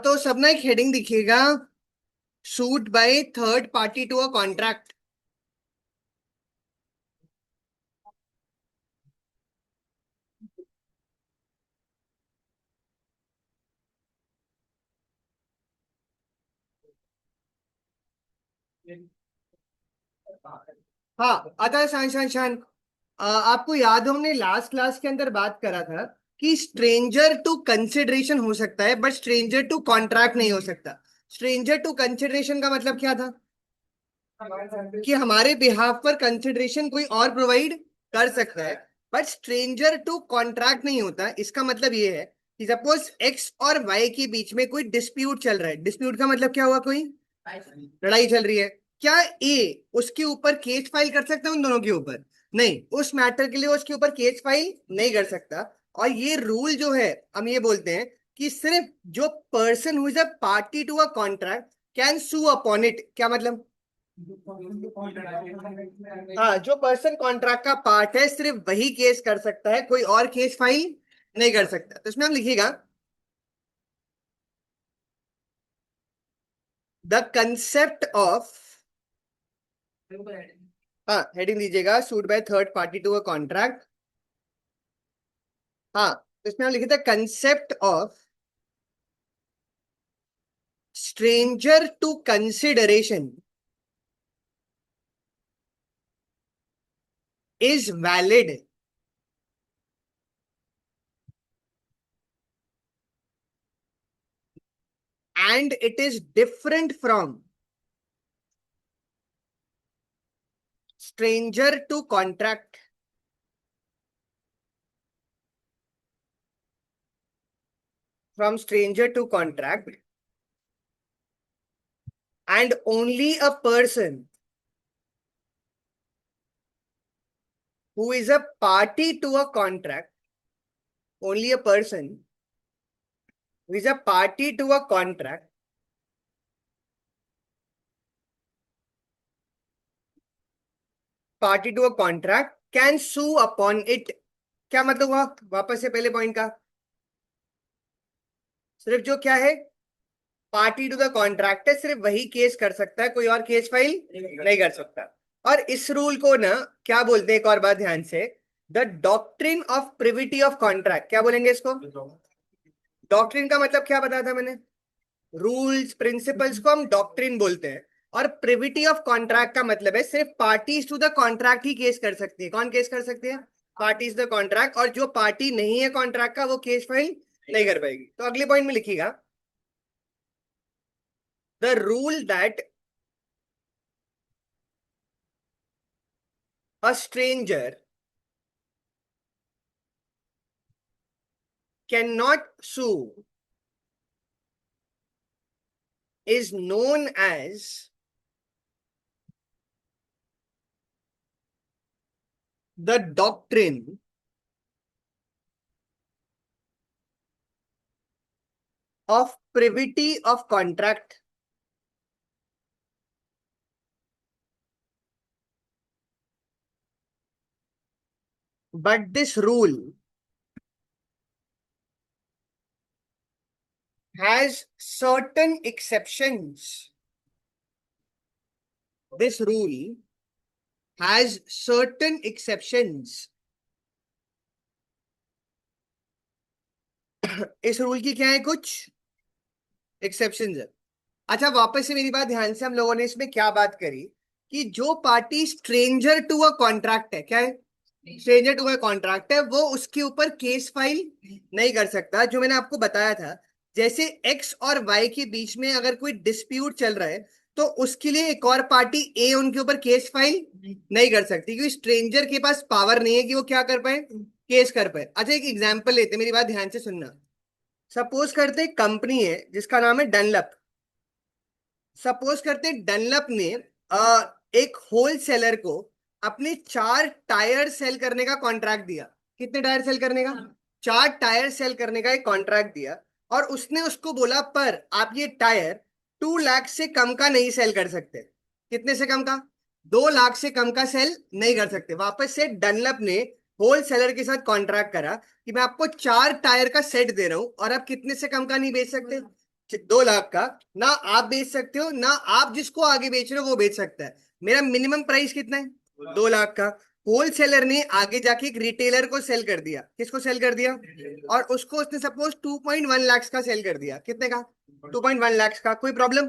तो सब ना एक हेडिंग दिखेगा, suit by third party to a contract. हाँ, अतः शान शान शान, आपको याद हो हमने लास्ट क्लास के अंदर बात करा था कि स्ट्रेंजर टू कंसिडरेशन हो सकता है बट स्ट्रेंजर टू कॉन्ट्रैक्ट नहीं हो सकता। स्ट्रेंजर टू कंसिडरेशन का मतलब क्या था? कि हमारे बिहाफ पर कंसिडरेशन कोई और प्रोवाइड कर सकता है, बट स्ट्रेंजर टू कॉन्ट्रैक्ट नहीं होता। इसका मतलब ये है कि सपोज एक्स और वाई के बीच में कोई डिस्प्यूट चल रहा है। डिस्प्यूट का मतलब क्या हुआ? कोई लड़ाई चल रही है। क्या ए उसके ऊपर केस फाइल कर सकता है उन दोनों के ऊपर? नहीं, उस मैटर के लिए वो उसके ऊपर केस फाइल नहीं कर सकता। और ये रूल जो है, हम ये बोलते हैं कि सिर्फ जो person who is a party to a contract can sue upon it. क्या मतलब? हाँ, जो पर्सन कॉन्ट्रैक्ट का पार्ट है सिर्फ वही केस कर सकता है, कोई और केस फाइल नहीं कर सकता। तो इसमें हम लिखिएगा द कंसेप्ट ऑफ, हाँ हेडिंग दीजिएगा suit by third party to a contract. हाँ, तो इसमें हम लिखे थे concept of stranger to consideration is valid and it is different from stranger to contract, from stranger to contract, and only a person who is a party to a contract, only a person who is a party to a contract party to a contract can sue upon it। क्या मतलब हुआ? वापस से पहले point का, सिर्फ जो क्या है पार्टी टू द कॉन्ट्रैक्ट है सिर्फ वही केस कर सकता है, कोई और केस फाइल नहीं कर सकता। और इस रूल को ना क्या बोलते हैं, एक और बात ध्यान से, the doctrine of privity of contract. क्या बोलेंगे इसको? डॉक्ट्रिन का मतलब क्या बताया था मैंने? रूल्स प्रिंसिपल्स को हम डॉक्ट्रिन बोलते हैं। और प्रिविटी ऑफ कॉन्ट्रैक्ट का मतलब है सिर्फ पार्टीज टू द कॉन्ट्रैक्ट ही केस कर सकती है। कौन केस कर सकती है? Parties the contract. और जो पार्टी नहीं है कॉन्ट्रैक्ट का वो केस फाइल नहीं कर पाएगी। तो अगले पॉइंट में लिखिएगा the rule that a stranger cannot sue is known as the doctrine of privity of contract। But this rule has certain exceptions। This rule has certain exceptions। इस रूल की क्या है? कुछ एक्सेप्शंस है। अच्छा, वापस से मेरी बात ध्यान से, हम लोगों ने इसमें क्या बात करी कि जो party stranger to a contract है, क्या है? स्ट्रेंजर टू अ कॉन्ट्रैक्ट है, वो उसके ऊपर केस फाइल नहीं कर सकता। जो मैंने आपको बताया था, जैसे एक्स और वाई के बीच में अगर कोई डिस्प्यूट चल रहा है तो उसके लिए एक और पार्टी ए उनके ऊपर केस फाइल नहीं कर सकती, क्योंकि स्ट्रेंजर के पास पावर नहीं है कि वो क्या कर पाए, केस कर पाए। अच्छा, एक एग्जांपल लेते हैं, मेरी बात ध्यान से सुनना। सपोज करते कंपनी है जिसका नाम है डनलप। सपोज करते हैं डनलप ने एक होलसेलर को अपने 4 टायर सेल करने का कॉन्ट्रैक्ट दिया। कितने टायर सेल करने का? 4 टायर सेल करने का एक कॉन्ट्रैक्ट दिया। और उसने उसको बोला पर आप ये टायर 2 लाख से कम का नहीं सेल कर सकते। कितने से कम का? 2 लाख से कम का सेल नहीं कर सकते। वापस से डनलप ने होल सेलर के साथ कॉन्ट्रैक्ट करा कि मैं आपको 4 टायर का सेट दे रहा हूं और आप कितने से कम का नहीं बेच सकते, 2 लाख का। ना आप बेच सकते हो ना आप जिसको आगे बेच रहे हो वो बेच सकता है। मेरा मिनिमम प्राइस कितना है, 2 लाख का। होल सेलर ने आगे जाके एक रिटेलर को सेल कर दिया, किसको सेल कर दिया, और उसको उसने सपोज 2.1 लाख का सेल कर दिया, कितने का, 2.1 लाख का। कोई प्रॉब्लम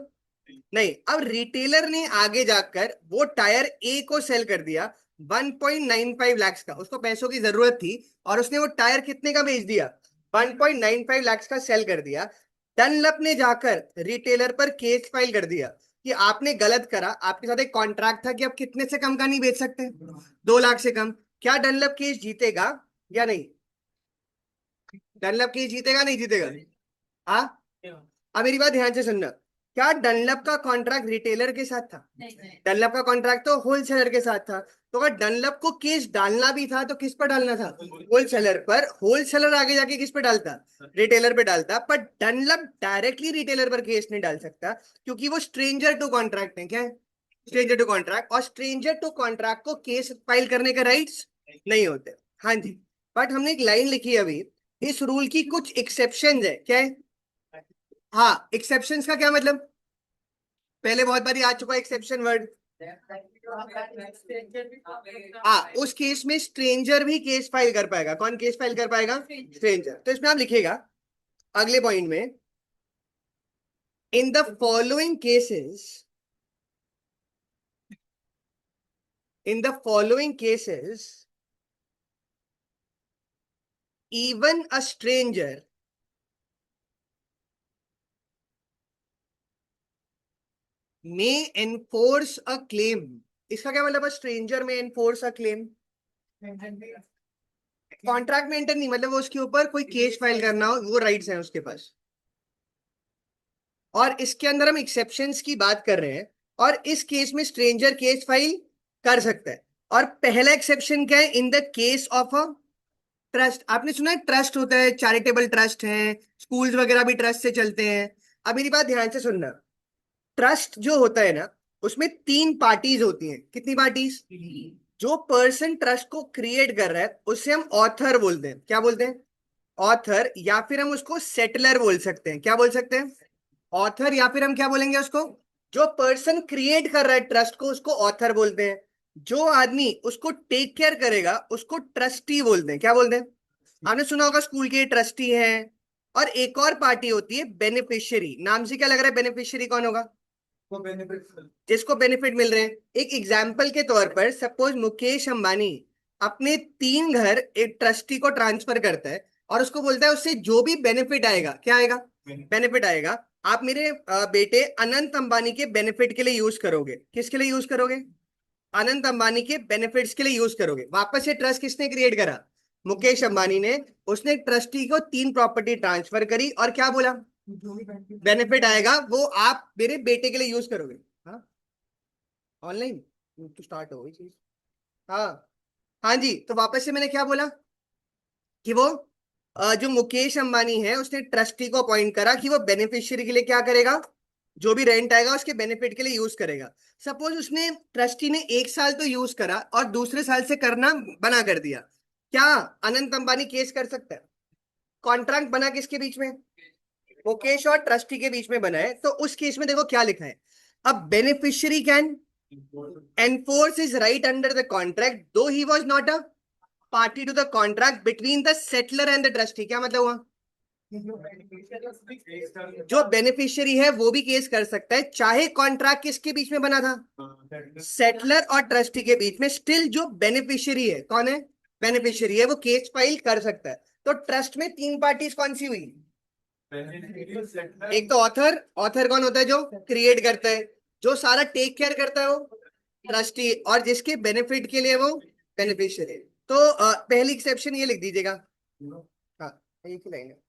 नहीं। अब रिटेलर ने आगे जाकर वो टायर ए को सेल कर दिया 1.95 लाख का, उसको पैसों की जरूरत थी और उसने वो टायर कितने का बेच दिया, 1.95 लाख का सेल कर दिया। डनलप ने जाकर रिटेलर पर केस फाइल कर दिया कि आपने गलत करा, आपके साथ एक कॉन्ट्रैक्ट था कि आप कितने से कम का नहीं बेच सकते, 2 लाख से कम। क्या डनलप केस जीतेगा या नहीं, डनलप केस जीतेगा नहीं जीतेगा, हाँ। अब मेरी बात ध्यान से सुनना। क्या डनलप का कॉन्ट्रैक्ट रिटेलर के साथ था, डनलप का कॉन्ट्रैक्ट तो होलसेलर के साथ था। तो अगर डनलप को केस डालना भी था तो किस पर डालना था, होलसेलर पर। होलसेलर आगे जाके किस पे डालता, रिटेलर पे डालता। पर डनलप डायरेक्टली रिटेलर पर केस नहीं डाल सकता क्योंकि वो स्ट्रेंजर टू कॉन्ट्रैक्ट है। क्या है, स्ट्रेंजर टू कॉन्ट्रैक्ट, और स्ट्रेंजर टू कॉन्ट्रैक्ट को केस फाइल करने के राइट्स नहीं होते। हाँ जी। बट हमने एक लाइन लिखी है अभी, इस रूल की कुछ एक्सेप्शन है। क्या है, हाँ, एक्सेप्शंस का क्या मतलब, पहले बहुत बारी आ चुका एक्सेप्शन वर्ड। हाँ, उस केस में स्ट्रेंजर भी केस फाइल कर पाएगा। कौन केस फाइल कर पाएगा, स्ट्रेंजर। तो इसमें आप लिखिएगा अगले पॉइंट में, in the following cases, in the following cases even a stranger may enforce a claim. इसका क्या मतलब है, स्ट्रेंजर में एनफोर्स अ क्लेम, कॉन्ट्रैक्ट में एंटर नहीं, मतलब वो उसके ऊपर कोई केस फाइल करना हो वो राइट्स हैं उसके पास। और इसके अंदर हम एक्सेप्शंस की बात कर रहे हैं, और इस केस में स्ट्रेंजर केस फाइल कर सकता है। और पहला एक्सेप्शन क्या है, in the case of a trust. आपने सुना है ट्रस्ट होता है, चैरिटेबल ट्रस्ट है, स्कूल्स वगैरह भी ट्रस्ट से चलते हैं। अब मेरी बात ध्यान से सुनना, ट्रस्ट जो होता है ना, उसमें 3 पार्टीज होती हैं। कितनी पार्टीज, जो पर्सन ट्रस्ट को क्रिएट कर रहा है उसे हम ऑथर बोलते हैं। क्या बोलते हैं, ऑथर, या फिर हम उसको सेटलर बोल सकते हैं। क्या बोल सकते हैं, ऑथर, या फिर हम क्या बोलेंगे उसको, जो पर्सन क्रिएट कर रहा है ट्रस्ट को उसको ऑथर बोलते हैं। जो आदमी उसको टेक केयर करेगा उसको ट्रस्टी बोलते हैं। क्या बोलते हैं, आपने सुना होगा स्कूल के ट्रस्टी हैं। और एक और पार्टी होती है बेनिफिशियरी, नाम से क्या लग रहा है बेनिफिशियरी कौन होगा, जिसको बेनिफिट मिल रहे हैं। एक एग्जाम्पल के तौर पर सपोज मुकेश अंबानी अपने 3 घर एक ट्रस्टी को ट्रांसफर करता है और उसको बोलता है उससे जो भी बेनिफिट आएगा, क्या आएगा, बेनिफिट आएगा, आप मेरे बेटे अनंत अंबानी के बेनिफिट के लिए यूज करोगे। किसके लिए यूज करोगे, अनंत अंबानी के बेनिफिट्स के लिए यूज करोगे। वापस से ट्रस्ट किसने क्रिएट करा, मुकेश अंबानी ने। उसने ट्रस्टी को 3 प्रॉपर्टी ट्रांसफर करी और क्या बोला, बेनिफिट आएगा वो आप मेरे बेटे के लिए यूज करोगे। हाँ, ऑनलाइन तो स्टार्ट हो गई चीज। हाँ, हाँ जी। तो वापस से मैंने क्या बोला कि वो जो मुकेश अंबानी है उसने ट्रस्टी को अपॉइंट करा कि वो बेनिफिशियरी के लिए क्या करेगा, जो भी रेंट आएगा उसके बेनिफिट के लिए यूज करेगा। सपोज उसने, ट्रस्टी ने 1 साल तो यूज करा और दूसरे साल से करना बना कर दिया, क्या अनंत अंबानी केस कर सकता है। कॉन्ट्रैक्ट बना किसके बीच में, मुकेश और ट्रस्टी के बीच में बना है। तो उस केस में देखो क्या लिखा है, अब beneficiary can enforce his right under the contract though he was not a party to the contract between the settler and the trustee। क्या मतलब हुआ, जो बेनिफिशियरी है वो भी केस कर सकता है चाहे कॉन्ट्रैक्ट किसके बीच में बना था, सेटलर और ट्रस्टी के बीच में। स्टिल जो बेनिफिशियरी है, कौन है, बेनिफिशियरी है, वो केस फाइल कर सकता है। तो ट्रस्ट में 3 पार्टीज कौन सी हुई, एक तो ऑथर, ऑथर कौन होता है, जो क्रिएट करता है, जो सारा टेक केयर करता है वो ट्रस्टी, और जिसके बेनिफिट के लिए वो बेनिफिशियरी। तो पहली एक्सेप्शन ये लिख दीजिएगा। हाँ, एक ही लाइन है।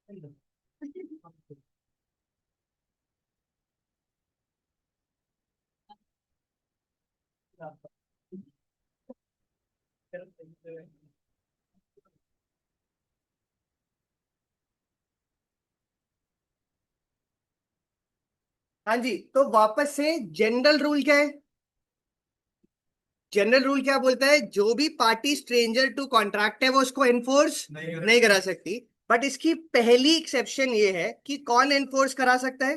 हाँ जी, तो वापस से जनरल रूल क्या है? जनरल रूल क्या बोलता है? जो भी पार्टी स्ट्रेंजर टू कॉन्ट्रैक्ट है वो उसको एनफोर्स नहीं करा सकती। बट इसकी पहली एक्सेप्शन ये है कि कौन एनफोर्स करा सकता है?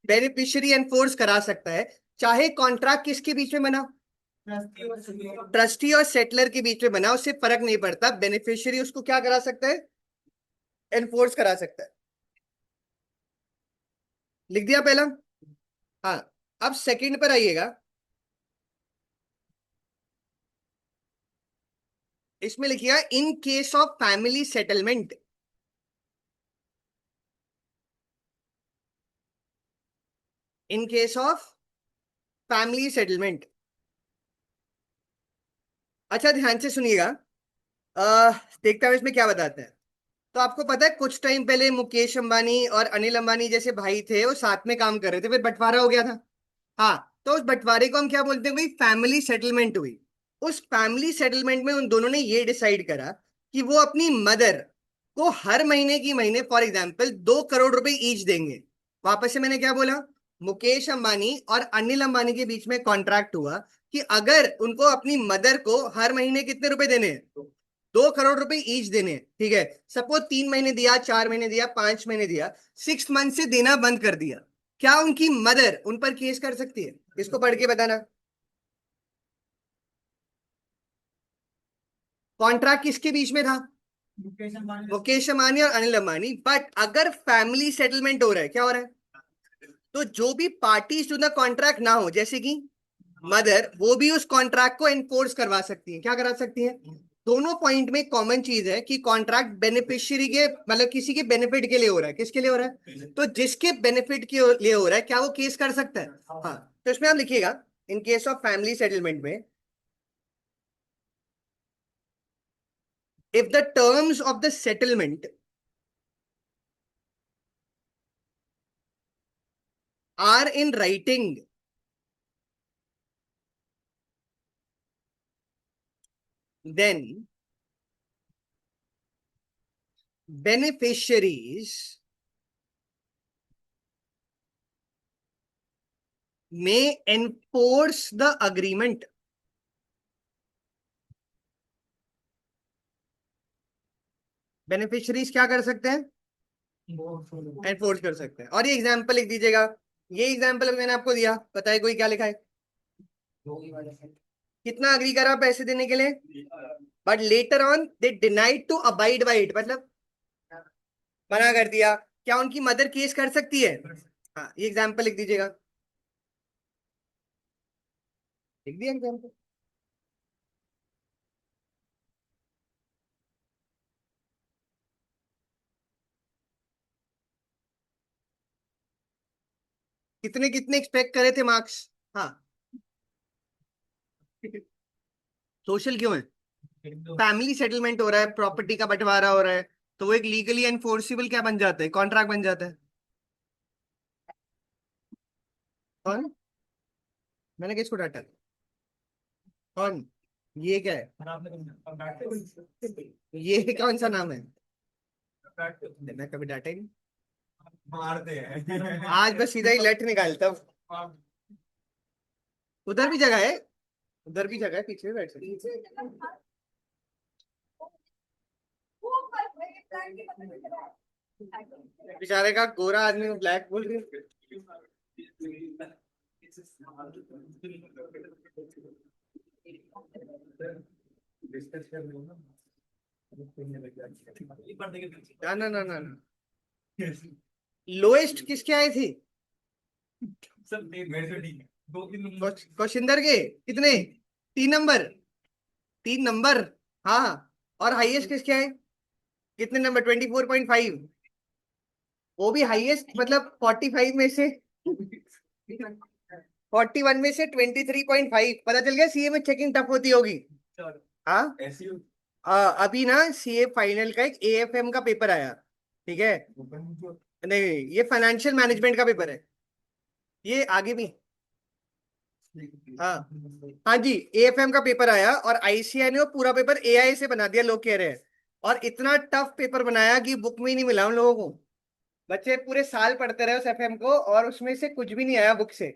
बेनिफिशियरी एनफोर्स करा सकता है। चाहे कॉन्ट्रैक्ट किसके बीच में बना, ट्रस्टी और सेटलर के बीच में बना, उससे फर्क नहीं पड़ता, बेनिफिशियरी उसको क्या करा सकता है? एनफोर्स करा सकता है। लिख दिया पहला। हाँ, अब सेकंड पर आइएगा। इसमें लिखिएगा in case of family settlement. In case of family settlement. अच्छा, ध्यान से सुनिएगा। देखता हूं इसमें क्या बताते हैं। तो आपको पता है कुछ टाइम पहले मुकेश अंबानी और अनिल अंबानी जैसे भाई थे, वो साथ में काम कर रहे थे, फिर बंटवारा हो गया था। हाँ, तो उस बंटवारे को हम क्या बोलते हैं भाई? फैमिली सेटलमेंट हुई। उस फैमिली सेटलमेंट में उन दोनों ने ये डिसाइड करा कि वो अपनी मदर को हर महीने की महीने फॉर एग्जाम्पल 2 करोड़ रुपए ईच देंगे। वापस से मैंने क्या बोला? मुकेश अंबानी और अनिल अंबानी के बीच में कॉन्ट्रैक्ट हुआ कि अगर उनको अपनी मदर को हर महीने कितने रुपए देने हैं? 2 करोड़ रुपए ईच देने हैं, ठीक है। सपोज 3 महीने दिया, 4 महीने दिया, 5 महीने दिया, 6 मंथ से देना बंद कर दिया। क्या उनकी मदर उन पर केस कर सकती है? इसको पढ़ के बताना। कॉन्ट्रैक्ट किसके बीच में था? मुकेश अंबानी और अनिल अंबानी। बट अगर फैमिली सेटलमेंट हो रहा है, क्या हो रहा है? तो जो भी पार्टीज टू द कॉन्ट्रैक्ट ना हो, जैसे कि मदर, वो भी उस कॉन्ट्रैक्ट को एनफोर्स करवा सकती है। क्या करा सकती है? दोनों पॉइंट में कॉमन चीज है कि कॉन्ट्रैक्ट बेनिफिशियरी के मतलब किसी के बेनिफिट के लिए हो रहा है। किसके लिए हो रहा है? तो जिसके बेनिफिट के लिए हो रहा है, क्या वो केस कर सकता है? हाँ। तो इसमें आप लिखिएगा in case of family settlement में, if the terms of the settlement are in writing, then beneficiaries may enforce the agreement. Beneficiaries क्या कर सकते हैं? एनफोर्स कर सकते हैं। और ये एग्जांपल लिख दीजिएगा। ये एग्जांपल मैंने आपको दिया, बताइए कोई क्या लिखा है? कितना अग्री करा पैसे देने के लिए? But later on they denied to abide by it, मतलब मना कर दिया। क्या उनकी मदर केस कर सकती है? हाँ, ये एग्जांपल लिख दीजिएगा। लिख दिया एग्जांपल। कितने कितने एक्सपेक्ट करे थे मार्क्स? हाँ। सोशल क्यों है? फैमिली सेटलमेंट हो रहा है, प्रॉपर्टी का बंटवारा हो रहा है, तो वो एक लीगली एनफोर्सिबल क्या बन जाता है? कॉन्ट्रैक्ट बन जाता है। कौन? मैंने किसको डांटा? कौन? ये क्या है? ये कौन सा नाम है? मैं कभी डांटा ही नहीं। मारते हैं। आज बस सीधा ही लट निकालता हूँ। उधर भी जगह है, उधर भी जगह है, पीछे भी बैठ सकते। बेचारे का गोरा आदमी को ब्लैक बोल रही है। डिस्कस कर लो ना। ना ना ना ना ना। लोएस्ट किसके आए थे? सब मेरे से ठीक है। 2-3 नंबर। कौशिंदर के कितने? 3 नंबर। 3 नंबर। हाँ। और हाईएस्ट किसके आए? कितने नंबर? 24.5। वो भी हाईएस्ट मतलब 45 में से 41 में से 23.5। पता चल गया सीए में चेकिंग टफ होती होगी। हाँ। ऐसी। अभी ना सीए फाइनल का एक एएफएम का पेपर आया। ठीक है, नहीं ये फाइनेंशियल मैनेजमेंट का पेपर है, ये आगे भी। हाँ हाँ जी, एएफएम का पेपर आया और आईसीआई ने वो पूरा पेपर एआई से बना दिया, लोग कह रहे हैं। और इतना टफ पेपर बनाया कि बुक में ही नहीं मिला उन लोगों को। बच्चे पूरे साल पढ़ते रहे उस एफएम को और उसमें से कुछ भी नहीं आया बुक से।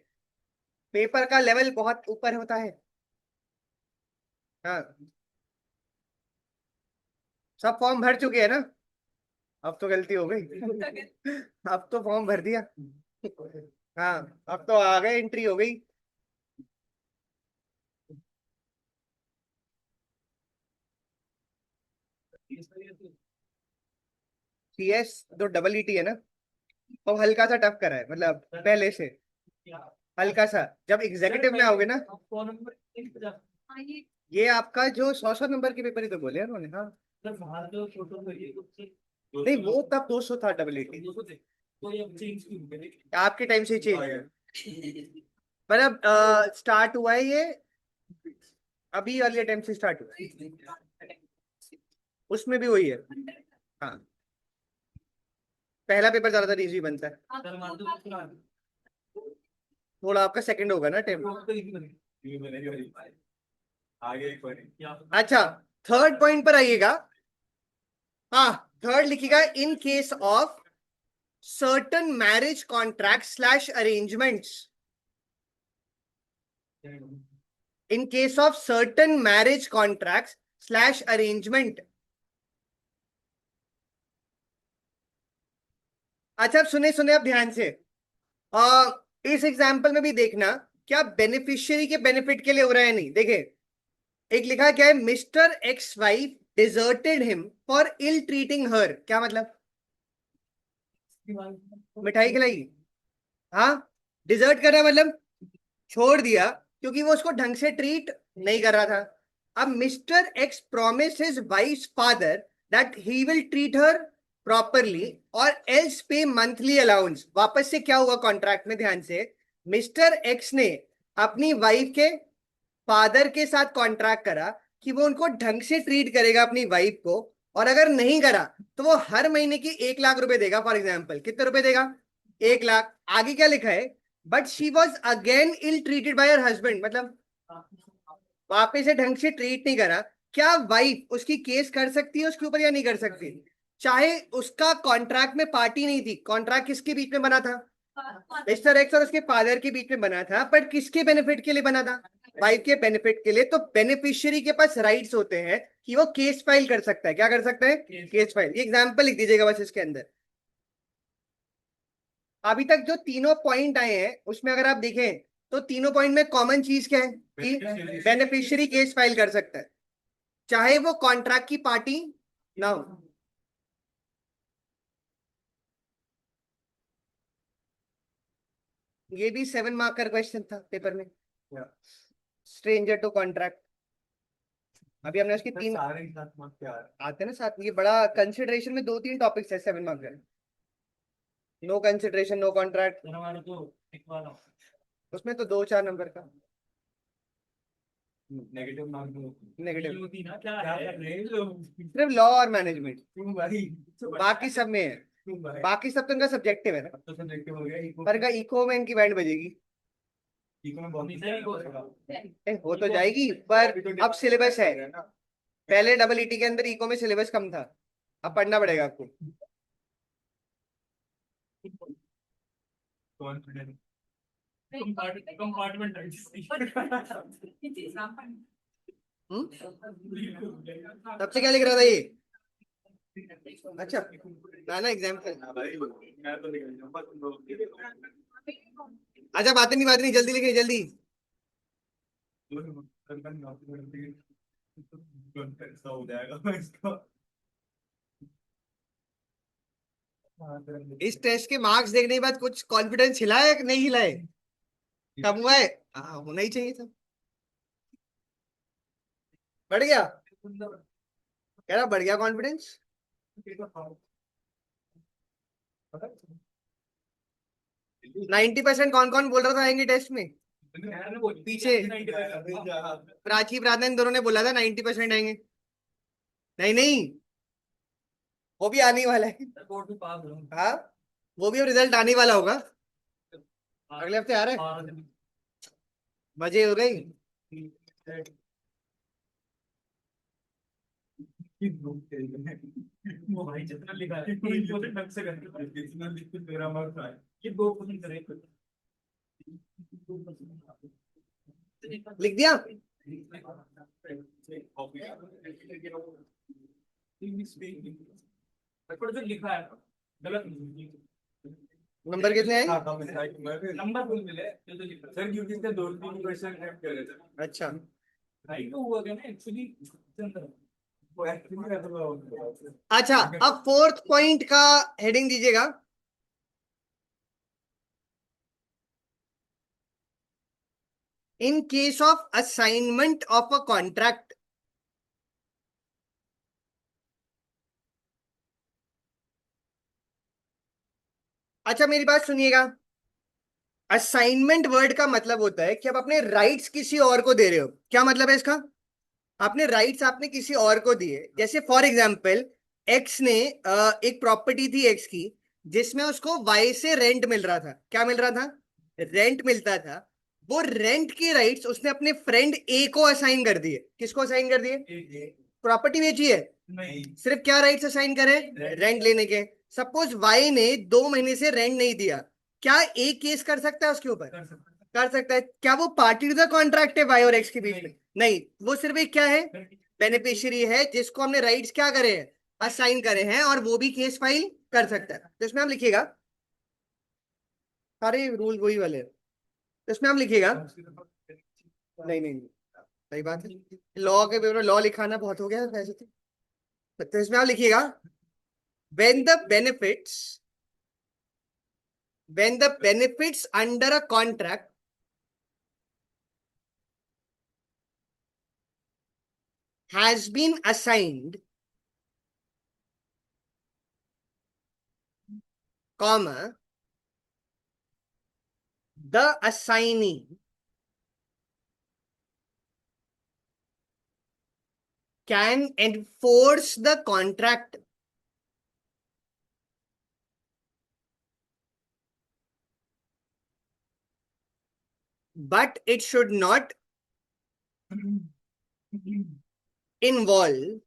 पेपर का लेवल बहुत ऊपर होता है। हाँ, सब फॉर्म भर चुके हैं ना। अब तो गलती हो गई। अब तो फॉर्म भर दिया। हाँ, अब तो आ गए, एंट्री हो गई। सीएस जो डबल ईटी है ना, वो हल्का सा टफ करा है, मतलब पहले से हल्का सा। जब एग्जीक्यूटिव में आओगे ना, ये आपका जो 100 नंबर के पेपर ही तो बोले हैं उन्होंने। हाँ, नहीं वो तब 200 था डबल ईटी, आपके टाइम से ही चेंज है। मतलब स्टार्ट हुआ है ये अभी वाले टाइम से स्टार्ट हुआ है, उसमें भी वही है। हाँ, पहला पेपर ज्यादातर इजी बनता है, थोड़ा आपका सेकंड होगा ना टाइम। अच्छा, थर्ड पॉइंट पर आइएगा। हाँ, थर्ड लिखिएगा, in case of certain marriage contract slash arrangements, in case of certain marriage contract slash arrangement. अच्छा, अब सुने सुने, अब ध्यान से। इस एग्जाम्पल में भी देखना क्या बेनिफिशियरी के बेनिफिट के लिए हो रहा है, नहीं देखे। एक लिखा क्या है, mister X wife deserted him for ill treating her, क्या मतलब? मिठाई खिलाई। हाँ, डिजर्ट करा मतलब छोड़ दिया, क्योंकि वो उसको ढंग से ट्रीट नहीं कर रहा था। अब mister x promise his wife father that he will treat her properly और एल्स पे मंथली अलाउंस। वापस से क्या हुआ कॉन्ट्रैक्ट में, ध्यान से। मिस्टर एक्स ने अपनी वाइफ के फादर के साथ कॉन्ट्रैक्ट करा कि वो उनको ढंग से ट्रीट करेगा अपनी वाइफ को, और अगर नहीं करा तो वो हर महीने की 1 लाख रुपए देगा। फॉर एग्जाम्पल कितने रुपए देगा? 1 लाख। आगे क्या लिखा है, but she was again ill treated by her husband, मतलब वापिस से ढंग से ट्रीट नहीं करा। क्या वाइफ उसकी केस कर सकती है उसके ऊपर या नहीं कर सकती? चाहे उसका कॉन्ट्रैक्ट में पार्टी नहीं थी, कॉन्ट्रैक्ट किसके बीच में बना था? मिस्टर एक्स और उसके फादर के बीच में बना था, बट किसके बेनिफिट के लिए बना था? वाइफ के बेनिफिट के लिए। तो बेनिफिशियरी के पास राइट्स होते हैं कि वो केस फाइल कर सकता है। क्या कर सकता है? Case file. ये एग्जांपल लिख दीजिएगा बस इसके अंदर। अभी तक जो तीनों पॉइंट आए हैं उसमें अगर आप देखें तो तीनों पॉइंट में कॉमन चीज क्या है कि बेनिफिशियरी केस फाइल कर सकता है, चाहे वो कॉन्ट्रैक्ट की पार्टी ना हो। ये भी 7 मार्क का क्वेश्चन था पेपर में, स्ट्रेंजर टू कॉन्ट्रैक्ट। अभी हमने उसकी तीन सारे ही साथ मत प्यार। आते हैं ना साथ में, ये बड़ा कंसिडरेशन में 2-3 टॉपिक्स है 7 मार्क का। नो कंसिडरेशन, नो कॉन्ट्रैक्ट, उसमें तो 2-4 नंबर का नेगेटिव मार्क नेगेटिव। होती ना, क्या है सिर्फ लॉ और मैनेजमेंट, तुम भाई, बाकी सब में है। तुम भाई, बाकी सब तो इनका सब्जेक्टिव है ना। अब तो सब्जेक्टिव हो गया इको। पर का इको में इनकी बैंड बजेगी। इको में बहुत हो तो जाएगी, पर अब सिलेबस है। पहले डबल ईटी के अंदर इको में सिलेबस कम था, अब पढ़ना पड़ेगा आपको। कॉन्फिडेंस कंपार्टमेंट तब से क्या लिख रहा था ये? अच्छा, ना ना एग्जाम्पल। मैं तो निकल जाऊंगा तुम लोग अच्छा, बात नहीं, जल्दी लिखिए जल्दी। ऐसा हो जाएगा इसका। इस टेस्ट के मार्क्स देखने के बाद कुछ कॉन्फिडेंस हिला है कि नहीं हिला है? कम हुआ है? हाँ, होना ही चाहिए था। बढ़ गया, कह रहा बढ़ गया कॉन्फिडेंस। 90% कौन कौन बोल रहा था आएंगे टेस्ट में? पीछे प्राची प्रार्थना इन दोनों ने बोला था 90% आएंगे। नहीं नहीं, वो भी आने वाला है। कोर्ट में पास हूँ। हाँ, वो भी अब रिजल्ट आने वाला होगा। अगले हफ्ते आ रहा है। मजे हो गई। वो भाई जितना लिखा है कोई इम्पोर्टेंट ढंग से करके जितना लिख के मेरा मार्क्स आए ये 2% करे लिख दिया। पर जो लिखा है गलत नंबर कितने आए? नंबर फुल मिले जो तो लिखा सर क्योंकि इसके 2-3 क्वेश्चन ऐड करे थे अच्छा, राइट तो हुआ क्या ना एक्चुअली वो एक्चुअली ऐसा हुआ अच्छा, अब फोर्थ पॉइंट का हेडिंग दीजिएगा। इन case of assignment of a contract, अच्छा मेरी बात सुनिएगा। असाइनमेंट वर्ड का मतलब होता है कि आप अपने राइट्स किसी और को दे रहे हो। क्या मतलब है इसका? आपने राइट्स आपने किसी और को दिए। जैसे फॉर एग्जाम्पल, एक्स ने एक प्रॉपर्टी थी एक्स की, जिसमें उसको वाई से रेंट मिल रहा था। क्या मिल रहा था? रेंट मिलता था। वो रेंट के राइट्स उसने अपने फ्रेंड ए को असाइन कर दिए। किसको असाइन कर दिए? प्रॉपर्टी बेची है, नहीं सिर्फ क्या राइट्स असाइन करे? रेंट लेने के। सपोज वाई ने 2 महीने से रेंट नहीं दिया, क्या एक केस कर सकता है उसके ऊपर? कर सकते कर सकता है। क्या वो पार्टी टू द कॉन्ट्रैक्ट है वाई और एक्स के बीच में? नहीं, वो सिर्फ एक क्या है? बेनिफिशियरी है, जिसको हमने राइट्स क्या करे हैं? असाइन करे हैं, और वो भी केस फाइल कर सकता है। तो इसमें हम लिखिएगा, सारे रूल वही वाले हैं। तो इसमें हम लिखिएगा, नहीं नहीं नहीं, सही बात है। लॉ के पेपर में लॉ लिखाना बहुत हो गया है वैसे तो इसमें आप लिखिएगा, when the benefits when the benefits under a contract has been assigned, comma, the assignee can enforce the contract but it should not involve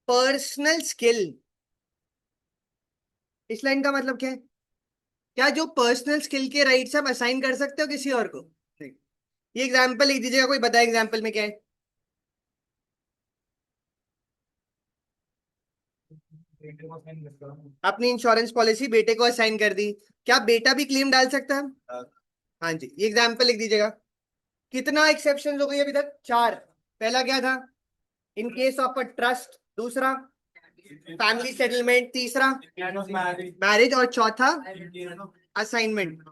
personal skill। इस लाइन का मतलब क्या है? क्या जो पर्सनल स्किल के राइट्स आप असाइन कर सकते हो किसी और को? नहीं। ये एग्जाम्पल लिख दीजिएगा, कोई बताए एग्जाम्पल में क्या है? अपनी इंश्योरेंस पॉलिसी बेटे को असाइन कर दी, क्या बेटा भी क्लेम डाल सकता है? हाँ जी, ये एग्जाम्पल लिख दीजिएगा। कितना एक्सेप्शन हो गई अभी तक? 4। पहला क्या था? इन केस ऑफ अ ट्रस्ट। दूसरा फैमिली सेटलमेंट। तीसरा मैरिज। और चौथा असाइनमेंट।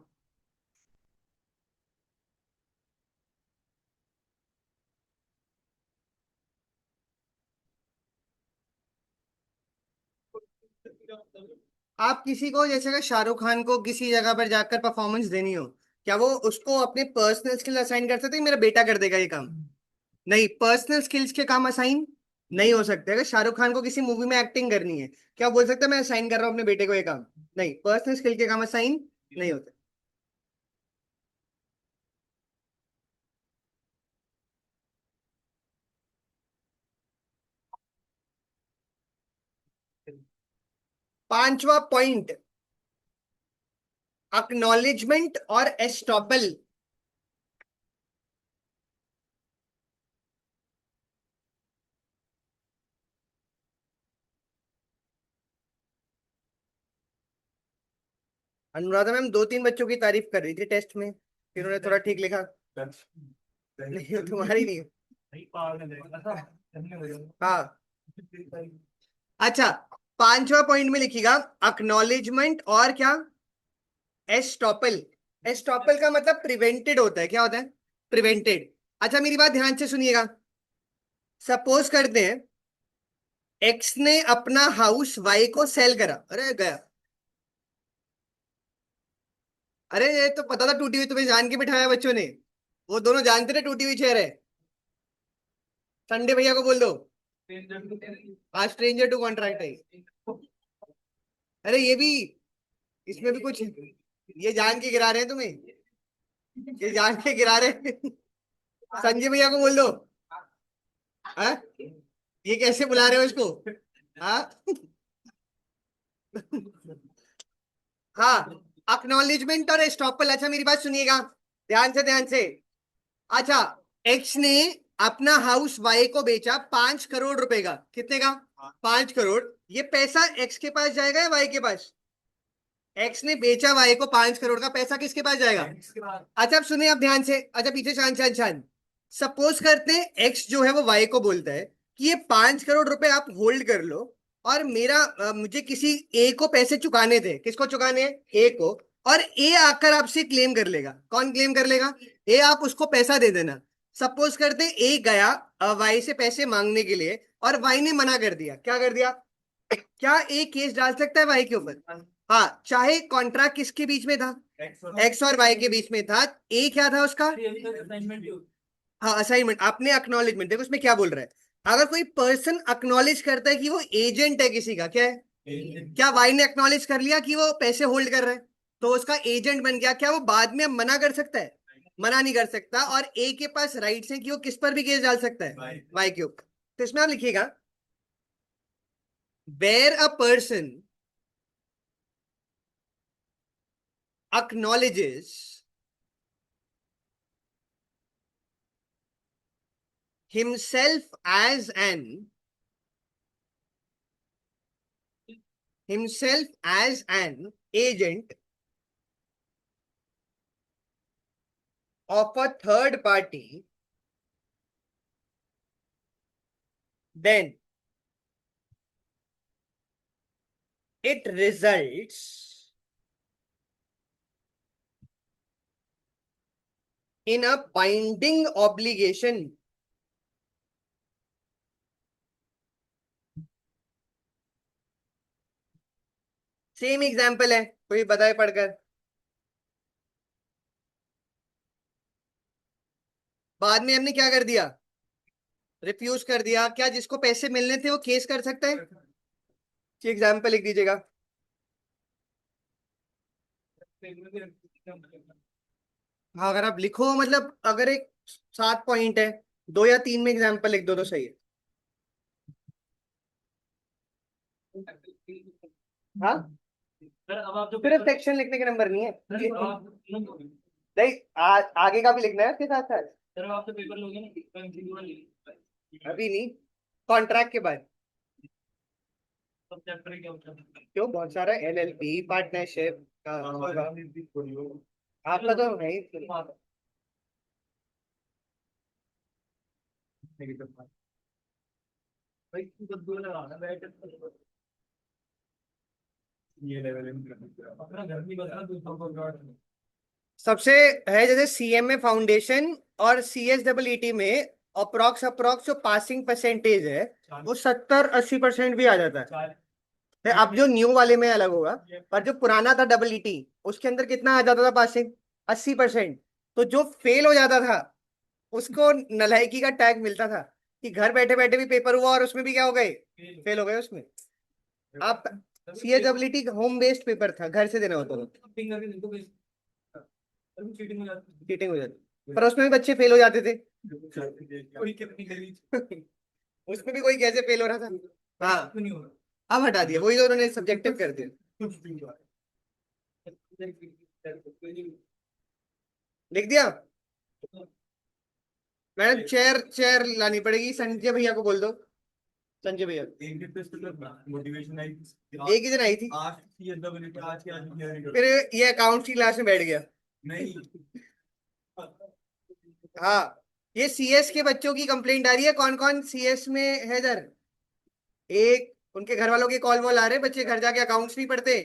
आप किसी को, जैसे अगर शाहरुख खान को किसी जगह पर जाकर परफॉर्मेंस देनी हो, क्या वो उसको अपने पर्सनल स्किल असाइन कर सकते हैं? मेरा बेटा कर देगा ये काम? नहीं, पर्सनल स्किल्स के काम असाइन नहीं हो सकते। अगर शाहरुख खान को किसी मूवी में एक्टिंग करनी है, क्या बोल सकता है मैं असाइन कर रहा हूँ अपने बेटे को ये काम? नहीं, पर्सनल स्किल के काम असाइन नहीं होते। पांचवा पॉइंट, अक्नॉलेजमेंट और एस्टॉपल। अनुराधा मैम 2-3 बच्चों की तारीफ कर रही थी टेस्ट में, फिर उन्होंने थोड़ा ठीक लिखा। नहीं, वो तुम्हारी नहीं है। नहीं पागल है ऐसा करने लगे हाँ, अच्छा, पांचवा पॉइंट में लिखिएगा अक्नॉलेजमेंट और क्या? एस्टॉपल। एस्टॉपल का मतलब प्रिवेंटेड होता है। क्या होता है? प्रिवेंटेड। अच्छा मेरी बात ध्यान से सुनिएगा। सपोज करते हैं, एक्स ने अपना हाउस वाई को सेल करा। अरे गया। अरे ये तो पता था टूटी हुई, तुम्हें जान के बिठाया बच्चों ने। वो दोनों जानते थे टूटी हुई चेयर है। संडे भैया को बोल दो। आज स्ट्रेंजर टू कॉन्ट्रैक्ट है। अरे ये भी, इसमें भी कुछ, ये जान के गिरा रहे हैं तुम्हें, ये जान के गिरा रहे हैं। संजय भैया को बोल दो। हाँ, ये कैसे बुला रहे हो इसको? हाँ। हाँ, अक्नॉलेजमेंट और एस्टॉपल। अच्छा मेरी बात सुनिएगा, ध्यान से ध्यान से। अच्छा, एक्स ने अपना हाउस वाई को बेचा 5 करोड़ रुपए का। कितने का? 5 करोड़। ये पैसा एक्स के पास जाएगा या वाई के पास? एक्स ने बेचा वाई को 5 करोड़ का, पैसा किसके पास जाएगा? अच्छा अब सुनिए, आप ध्यान से। अच्छा पीछे शांत शांत शांत। सपोज करते हैं एक्स जो है वो वाई को बोलता है कि ये 5 करोड़ रुपए आप होल्ड कर लो, और मेरा मुझे किसी ए को पैसे चुकाने थे। किसको चुकाने हैं? ए को। और ए आकर आपसे क्लेम कर लेगा। कौन क्लेम कर लेगा? ए। आप उसको पैसा दे देना। सपोज करते हैं ए गया वाई से पैसे मांगने के लिए, और वाई ने मना कर दिया। क्या कर दिया? क्या ए केस डाल सकता है वाई के ऊपर? हाँ, चाहे कॉन्ट्रैक्ट किसके बीच में था? एक्स और वाई के बीच में था। ए क्या था उसका? हाँ, असाइनमेंट। आपने अक्नॉलेजमेंट, देखो उसमें क्या बोल रहा है। अगर कोई पर्सन अक्नॉलेज करता है कि वो एजेंट है किसी का, क्या है? क्या वाई ने अक्नॉलेज कर लिया कि वो पैसे होल्ड कर रहा है, तो उसका एजेंट बन गया। क्या वो बाद में मना कर सकता है? मना नहीं कर सकता। और ए के पास राइट्स है कि वो किस पर भी केस डाल सकता है? वाई के ऊपर। तो इसमें आप लिखिएगा, where a person acknowledges himself as an agent of a third party, then it results in a binding obligation. Same example है, कोई बताए पढ़कर। बाद में हमने क्या कर दिया? रिफ्यूज कर दिया। क्या जिसको पैसे मिलने थे वो केस कर सकता है? एग्जाम्पल लिख दीजिएगा। हाँ, अगर आप लिखो, मतलब अगर एक 7 पॉइंट है, 2 या 3 में एग्जाम्पल लिख दो तो सही है। हाँ, सर अब आप जो सिर्फ सेक्शन लिखने के नंबर नहीं है, नहीं आगे का भी लिखना है उसके साथ साथ। सर आप तो पेपर लोगे ना, अभी नहीं, कॉन्ट्रैक्ट के बाद। सब चैप्टर क्या होता है? क्यों, बहुत सारा एलएलपी पार्टनरशिप का होगा। आपका तो है ही। भाई तू तो दो लगा रहा बैठ ये लेवल अपना घर नहीं बता दूसरों को सबसे है जैसे सीएमए फाउंडेशन और सीएसडब्ल्यूईटी में अप्रोक्स अप्रोक्स जो पासिंग परसेंटेज है वो 70-80% भी आ जाता है। अब जो न्यू वाले में अलग होगा, पर जो पुराना था डबल ईटी, उसके अंदर कितना आ जाता था पासिंग? 80%। तो जो फेल हो जाता था उसको नलायकी का टैग मिलता था कि घर बैठे बैठे भी पेपर हुआ और उसमें भी क्या हो गए? फेल हो गए उसमें। आप, सीएसडब्ल्यूईटी होम बेस्ड पेपर था, घर से देना होता था। चीटिंग हो जाती चीटिंग हो जाती, पर उसमें भी बच्चे फेल हो जाते थे। कोई कितनी गली उसमें भी कोई कैसे फेल हो रहा था। हाँ, नहीं हो रहा अब हटा दिया, वही तो उन्होंने सब्जेक्टिव कर दिया। लिख दिया। मैडम चेयर चेयर लानी पड़ेगी, संजय भैया को बोल दो। संजय भैया मोटिवेशन आई एक ही दिन आई थी, आज ये डब्ल्यू आज की आज फिर ये अकाउंट की क्लास में बैठ गया। नहीं हाँ, ये सीएस के बच्चों की कंप्लेंट आ रही है। कौन कौन सीएस में है इधर? एक, उनके घर वालों के कॉल वॉल आ रहे, बच्चे घर जाके अकाउंट्स नहीं पढ़ते।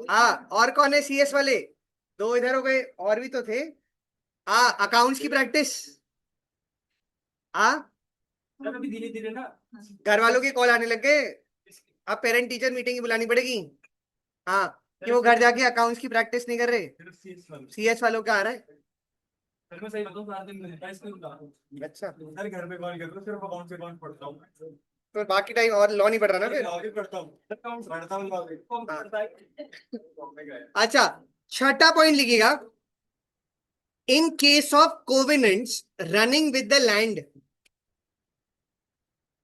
हाँ, और कौन है सीएस वाले? 2 इधर हो गए, और भी तो थे। हाँ, अकाउंट्स की प्रैक्टिस। हाँ, सर अभी धीरे धीरे ना घर वालों के कॉल आने लग गए। अब पेरेंट टीचर मीटिंग बुलानी पड़ेगी। हाँ, कि वो घर जाके अकाउंट्स की प्रैक्टिस नहीं कर रहे। सीएस वालों का आ रहा है। फिर मैं सही बताऊं 4 दिन में निपटा इसको उठा। अच्छा, सर घर पे कॉल करता हूँ सिर्फ अकाउंट से अकाउंट पढ़ता हूँ। तो बाकी टाइम और लॉ नहीं पढ़ रहा ना फिर। आगे पढ़ता हूँ अकाउंट पढ़ता हूँ आगे कौन पढ़ता है। अच्छा, छठा पॉइंट लिखिएगा, in case of covenants running with the land,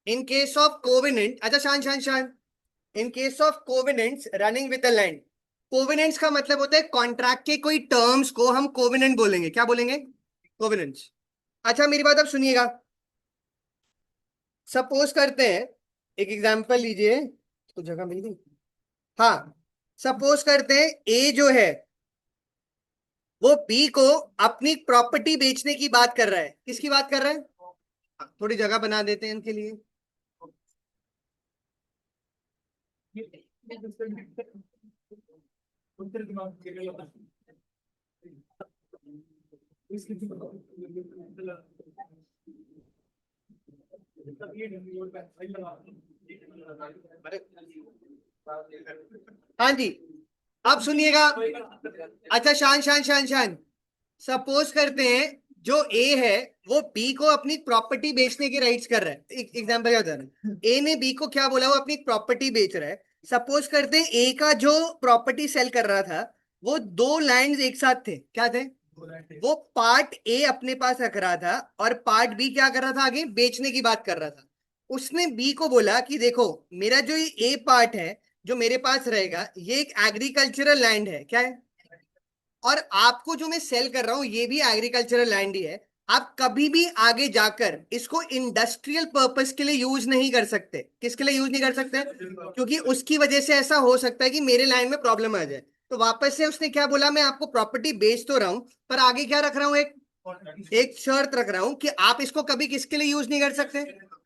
in case of covenant, अच्छा शान शान शान, in case of covenants running with the land, covenants का मतलब होता है कॉन्ट्रैक्ट के कोई टर्म्स को हम कोविनेंट बोलेंगे, क्या बोलेंगे, कोविनेंट्स। अच्छा मेरी बात अब सुनिएगा, सपोज करते हैं, एक एग्जांपल लीजिए, तो जगह मिल गई, हाँ, सपोज करते हैं ए जो है वो बी को अपनी प्रॉपर्टी बेचने की बात कर रहा है, किसकी बात कर रहा है, हाँ, थोड़ी जगह बना देते हैं इनके लिए, उत्तर दिमाग के लिए हाँ जी, अब सुनिएगा, अच्छा शान शान शान शान, सपोज करते हैं जो ए है वो बी को अपनी प्रॉपर्टी बेचने के राइट्स कर रहा है, एक एग्जांपल क्या होता है, ए ने बी को क्या बोला, वो अपनी प्रॉपर्टी बेच रहा है, सपोज करते हैं ए का जो प्रॉपर्टी सेल कर रहा था वो दो लैंड्स एक साथ थे, क्या थे, वो पार्ट ए अपने पास रख रहा था और पार्ट बी क्या कर रहा था, आगे बेचने की बात कर रहा था। उसने बी को बोला कि देखो मेरा जो ये ए पार्ट है जो मेरे पास रहेगा ये एक एग्रीकल्चरल लैंड है, क्या है, और आपको जो मैं सेल कर रहा हूं ये भी एग्रीकल्चरल लैंड ही है, आप कभी भी आगे जाकर इसको इंडस्ट्रियल पर्पस के लिए यूज नहीं कर सकते, किसके लिए यूज नहीं कर सकते, क्योंकि उसकी वजह से ऐसा हो सकता है कि मेरे लैंड में प्रॉब्लम आ जाए। तो वापस से उसने क्या बोला, मैं आपको प्रॉपर्टी बेच तो रहा हूं पर आगे क्या रख रहा हूं, एक एक शर्त रख रहा हूं कि आप इसको कभी किसके लिए यूज नहीं कर सकते,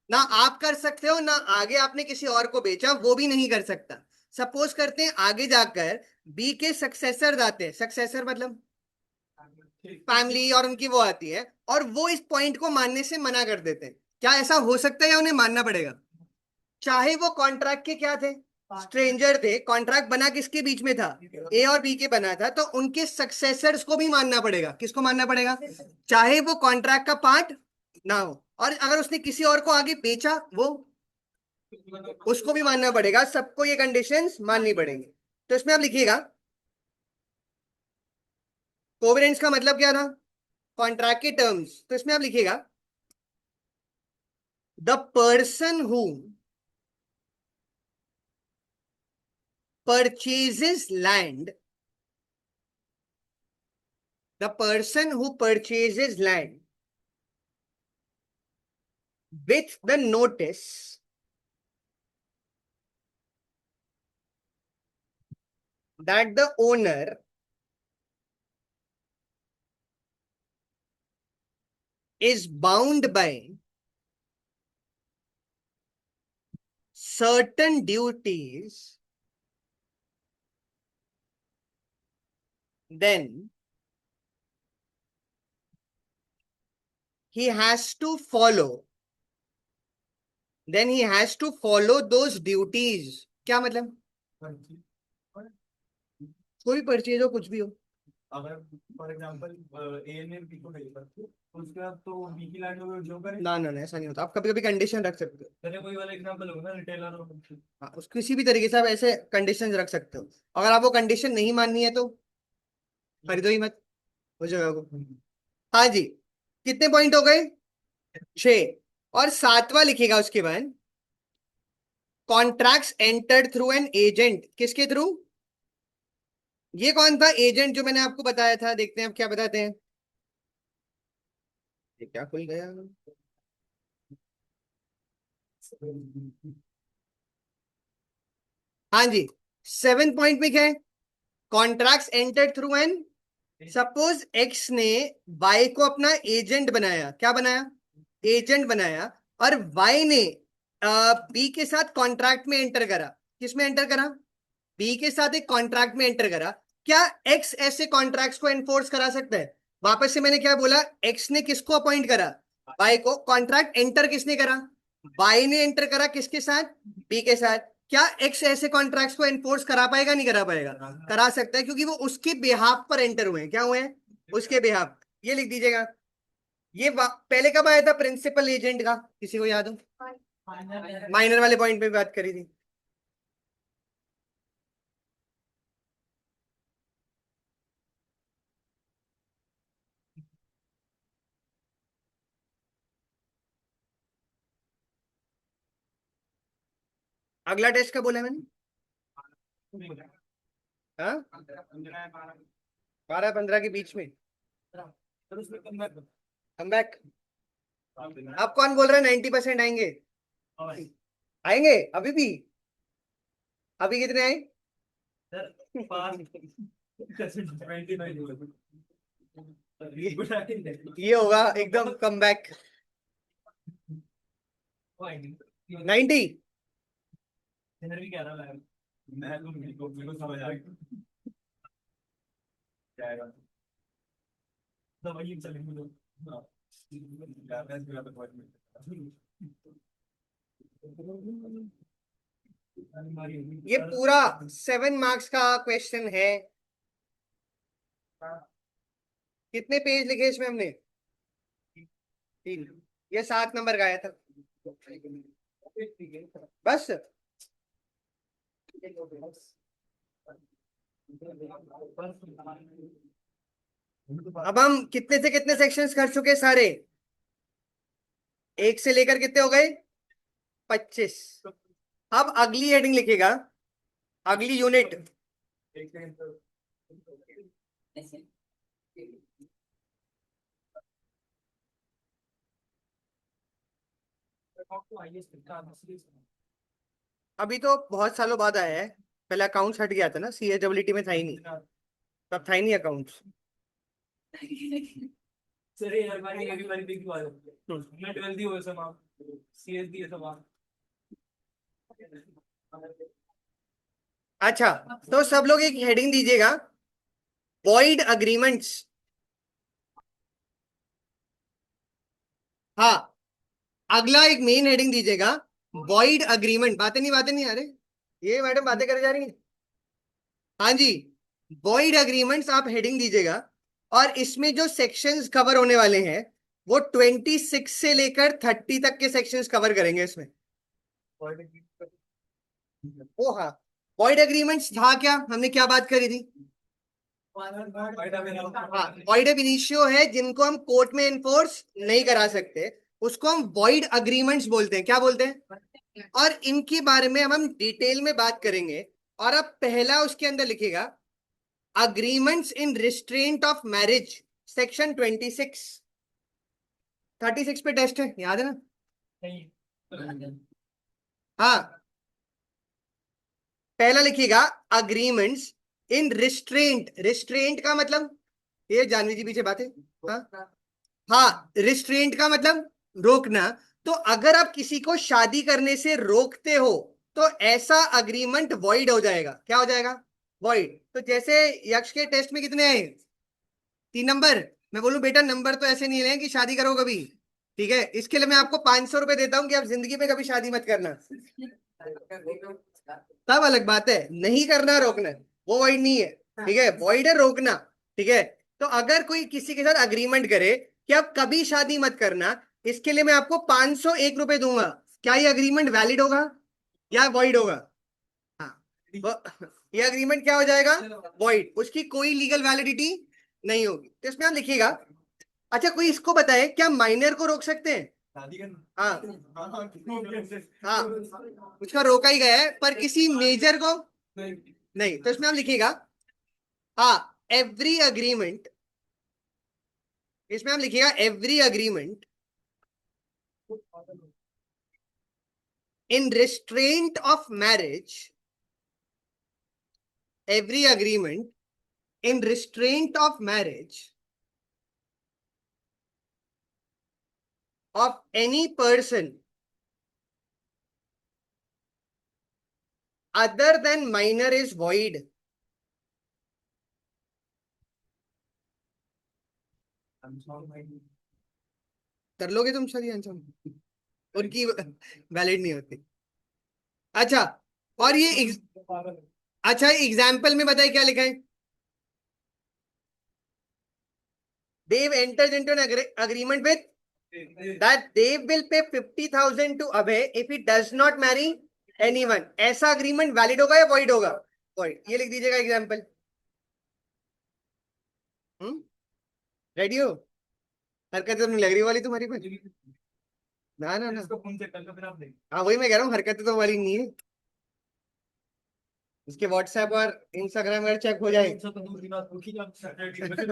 ना आप कर सकते हो ना आगे आपने किसी और को बेचा वो भी नहीं कर सकता। सपोज करते हैं आगे जाकर बी के सक्सेसर आते हैं, सक्सेसर मतलब फैमिली और उनकी वो आती है, और वो इस पॉइंट को मानने से मना कर देते हैं, क्या ऐसा हो सकता है या उन्हें मानना पड़ेगा, चाहे वो कॉन्ट्रैक्ट के क्या थे, स्ट्रेंजर थे, कॉन्ट्रैक्ट बना किसके बीच में था, ए और बी के बना था, तो उनके सक्सेसर्स को भी मानना पड़ेगा, किसको मानना पड़ेगा, चाहे वो कॉन्ट्रैक्ट का पार्ट ना हो, और अगर उसने किसी और को आगे बेचा वो उसको भी मानना पड़ेगा, सबको ये कंडीशंस माननी पड़ेंगी। तो इसमें आप लिखिएगा, कोवेरेंस का मतलब क्या था, कॉन्ट्रैक्ट के टर्म्स, तो इसमें आप लिखिएगा the person who purchases land, the person who purchases land with the notice that the owner is bound by certain duties, then he has to follow, then he has to follow those duties। क्या मतलब, कोई purchase हो कुछ भी हो, अगर for example ए ने B को भेजा तो उसके बाद तो बी की लैंड में जो करे। ना ना ना ऐसा नहीं होता, आप कभी कभी कंडीशन रख सकते हो, चलिए कोई वाला एग्जांपल होगा ना रिटेलर और हाँ उस किसी भी तरीके से आप ऐसे कंडीशन रख सकते हो, अगर आपको कंडीशन नहीं माननी है तो खरीदो ही मत हो जगह को। हाँ जी, कितने पॉइंट हो गए, 6, और सातवां लिखेगा उसके बाद, contracts entered through an agent, किसके थ्रू, ये कौन था एजेंट जो मैंने आपको बताया था, देखते हैं आप क्या बताते हैं, ये क्या खुल गया, हाँ जी, 7 पॉइंट में क्या है, contracts entered through an, suppose x ने वाई को अपना एजेंट बनाया, क्या बनाया, एजेंट बनाया, और वाई ने बी के साथ कॉन्ट्रैक्ट में एंटर करा, किस में एंटर करा, बी के साथ एक कॉन्ट्रैक्ट में एंटर करा, क्या एक्स ऐसे कॉन्ट्रैक्ट्स को एनफोर्स करा सकता है, वापस से मैंने क्या बोला, एक्स ने किसको अपॉइंट करा, वाई को, कॉन्ट्रैक्ट एंटर किसने करा, वाई ने एंटर करा किसके साथ, बी के साथ, क्या एक्स ऐसे कॉन्ट्रैक्ट्स को एनफोर्स करा पाएगा, नहीं करा पाएगा, करा सकता है, क्योंकि वो उसके बिहाफ पर एंटर हुए हैं, क्या हुए हैं, उसके बिहाफ। ये लिख दीजिएगा। ये पहले कब आया था प्रिंसिपल एजेंट का, किसी को याद हो? माइनर वाले पॉइंट पे बात करी थी। अगला टेस्ट का बोला मैंने? हाँ, 12-15 के बीच में कम बैक। अब कौन बोल रहा है 90% आएंगे? आएंगे अभी भी? अभी कितने आए? ये होगा एकदम कम बैक। 90। भी कह रहा है मैं तो मेरे को समझ आ गया तो वही चलेंगे लोग। हाँ। ये पूरा 7 मार्क्स का क्वेश्चन है। कितने पेज लिखे इसमें हमने? 3। ये 7 नंबर का आया था बस। अब हम कितने से कितने सेक्शंस कर चुके सारे? 1 से लेकर कितने हो गए? 25। अब अगली हेडिंग लिखेगा, अगली यूनिट। अभी तो बहुत सालों बाद आया है, पहले अकाउंट्स हट गया था ना, सीएचडब्ल्यूटी में था ही नहीं, तब था ही नहीं अकाउंट्स। सर ये हमारी अगली वाली देखी बात है मैं 12th ही हो समा सीएस दी है समा अच्छा, तो सब लोग एक हेडिंग दीजिएगा, वॉइड अग्रीमेंट्स। हाँ, अगला एक मेन हेडिंग दीजिएगा, वॉइड अग्रीमेंट। बातें नहीं आ रहे, ये मैडम बातें करे जा रही हैं। हाँ जी, वॉइड अग्रीमेंट्स आप हेडिंग दीजिएगा। और इसमें जो सेक्शंस कवर होने वाले हैं वो 26 से लेकर 30 तक के सेक्शंस कवर करेंगे इसमें। ओ हाँ, वॉइड अग्रीमेंट्स था क्या, हमने क्या बात करी थी? हाँ, वॉइड अब इनिशियो है जिनको हम कोर्ट में एनफोर्स नहीं करा सकते, उसको हम वॉइड अग्रीमेंट्स बोलते हैं। क्या बोलते हैं? और इनके बारे में हम डिटेल में बात करेंगे। और अब पहला उसके अंदर लिखेगा, agreements in restraint of marriage, section 26। 36 पे टेस्ट है, याद है ना? हाँ, पहला लिखिएगा, अग्रीमेंट्स इन रिस्ट्रेंट। रिस्ट्रेंट का मतलब, ये जानवी जी पीछे बात है। हाँ हाँ, रिस्ट्रेंट का मतलब रोकना। तो अगर आप किसी को शादी करने से रोकते हो तो ऐसा अग्रीमेंट वॉइड हो जाएगा। क्या हो जाएगा? वॉइड। तो जैसे यक्ष के टेस्ट में कितने आए? 3 नंबर। मैं बोलूं बेटा नंबर तो ऐसे नहीं लें कि शादी करो कभी, ठीक है? इसके लिए मैं आपको 500 रुपए देता हूं कि आप जिंदगी में कभी शादी मत करना, तब अलग बात है। नहीं करना, रोकना, वो वॉइड नहीं है, ठीक है? वॉइड है रोकना, ठीक है? तो अगर कोई किसी के साथ अग्रीमेंट करे कि आप कभी शादी मत करना, इसके लिए मैं आपको 501 रुपए दूंगा, क्या ये अग्रीमेंट वैलिड होगा या वॉइड होगा? हाँ, ये अग्रीमेंट क्या हो जाएगा? वॉइड। उसकी कोई लीगल वैलिडिटी नहीं होगी। तो इसमें आप लिखिएगा। अच्छा, कोई इसको बताए, क्या माइनर को रोक सकते हैं? शादी करना हाँ हाँ हाँ हाँ, उसका रोका ही गया है, पर किसी मेजर को नहीं। तो इसमें आप लिखिएगा, हाँ, एवरी अग्रीमेंट, इसमें आप लिखिएगा every agreement in restraint of marriage, every agreement in restraint of marriage of any person other than minor is void। कर लोगे तुम सही आंसर, उनकी वैलिड नहीं होती। अच्छा, और ये अच्छा, एग्जाम्पल में बताइए क्या लिखा है? They've entered into an agreement with that they will pay 50,000 to Abhay if he does not marry anyone. ऐसा agreement valid होगा या void होगा? Void. ये लिख दीजिएगा example. रेडी हो? हरकत तो नहीं लग रही वाली तुम्हारी पर? ना ना ना, इसको फोन चेक करके फिर आप देख। हाँ वही मैं कह रहा हूँ, हरकतें तो हमारी नहीं है। इसके व्हाट्सएप और इंस्टाग्राम अगर चेक हो जाए तो दूसरी बात होगी कि आप सैटरडे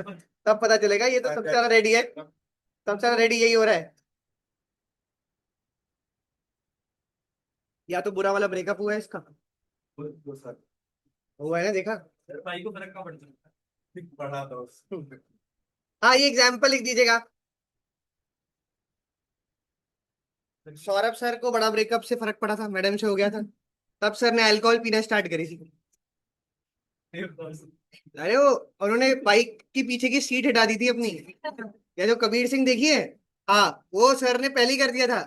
तब पता चलेगा। ये तो सबसे ज्यादा रेडी है, सबसे ज्यादा रेडी यही हो रहा है। या तो बुरा वाला ब्रेकअप हुआ है इसका, हुआ है ना, देखा? भाई को फर्क का पड़ता है पढ़ा तो हाँ ये एग्जाम्पल लिख दीजिएगा। सौरभ सर को बड़ा ब्रेकअप से फर्क पड़ा था, मैडम से हो गया था, तब सर ने अल्कोहल पीना स्टार्ट करी थी। अरे वो उन्होंने बाइक की पीछे की सीट हटा दी थी अपनी, या जो कबीर सिंह देखी है, हाँ वो सर ने पहले ही कर दिया था।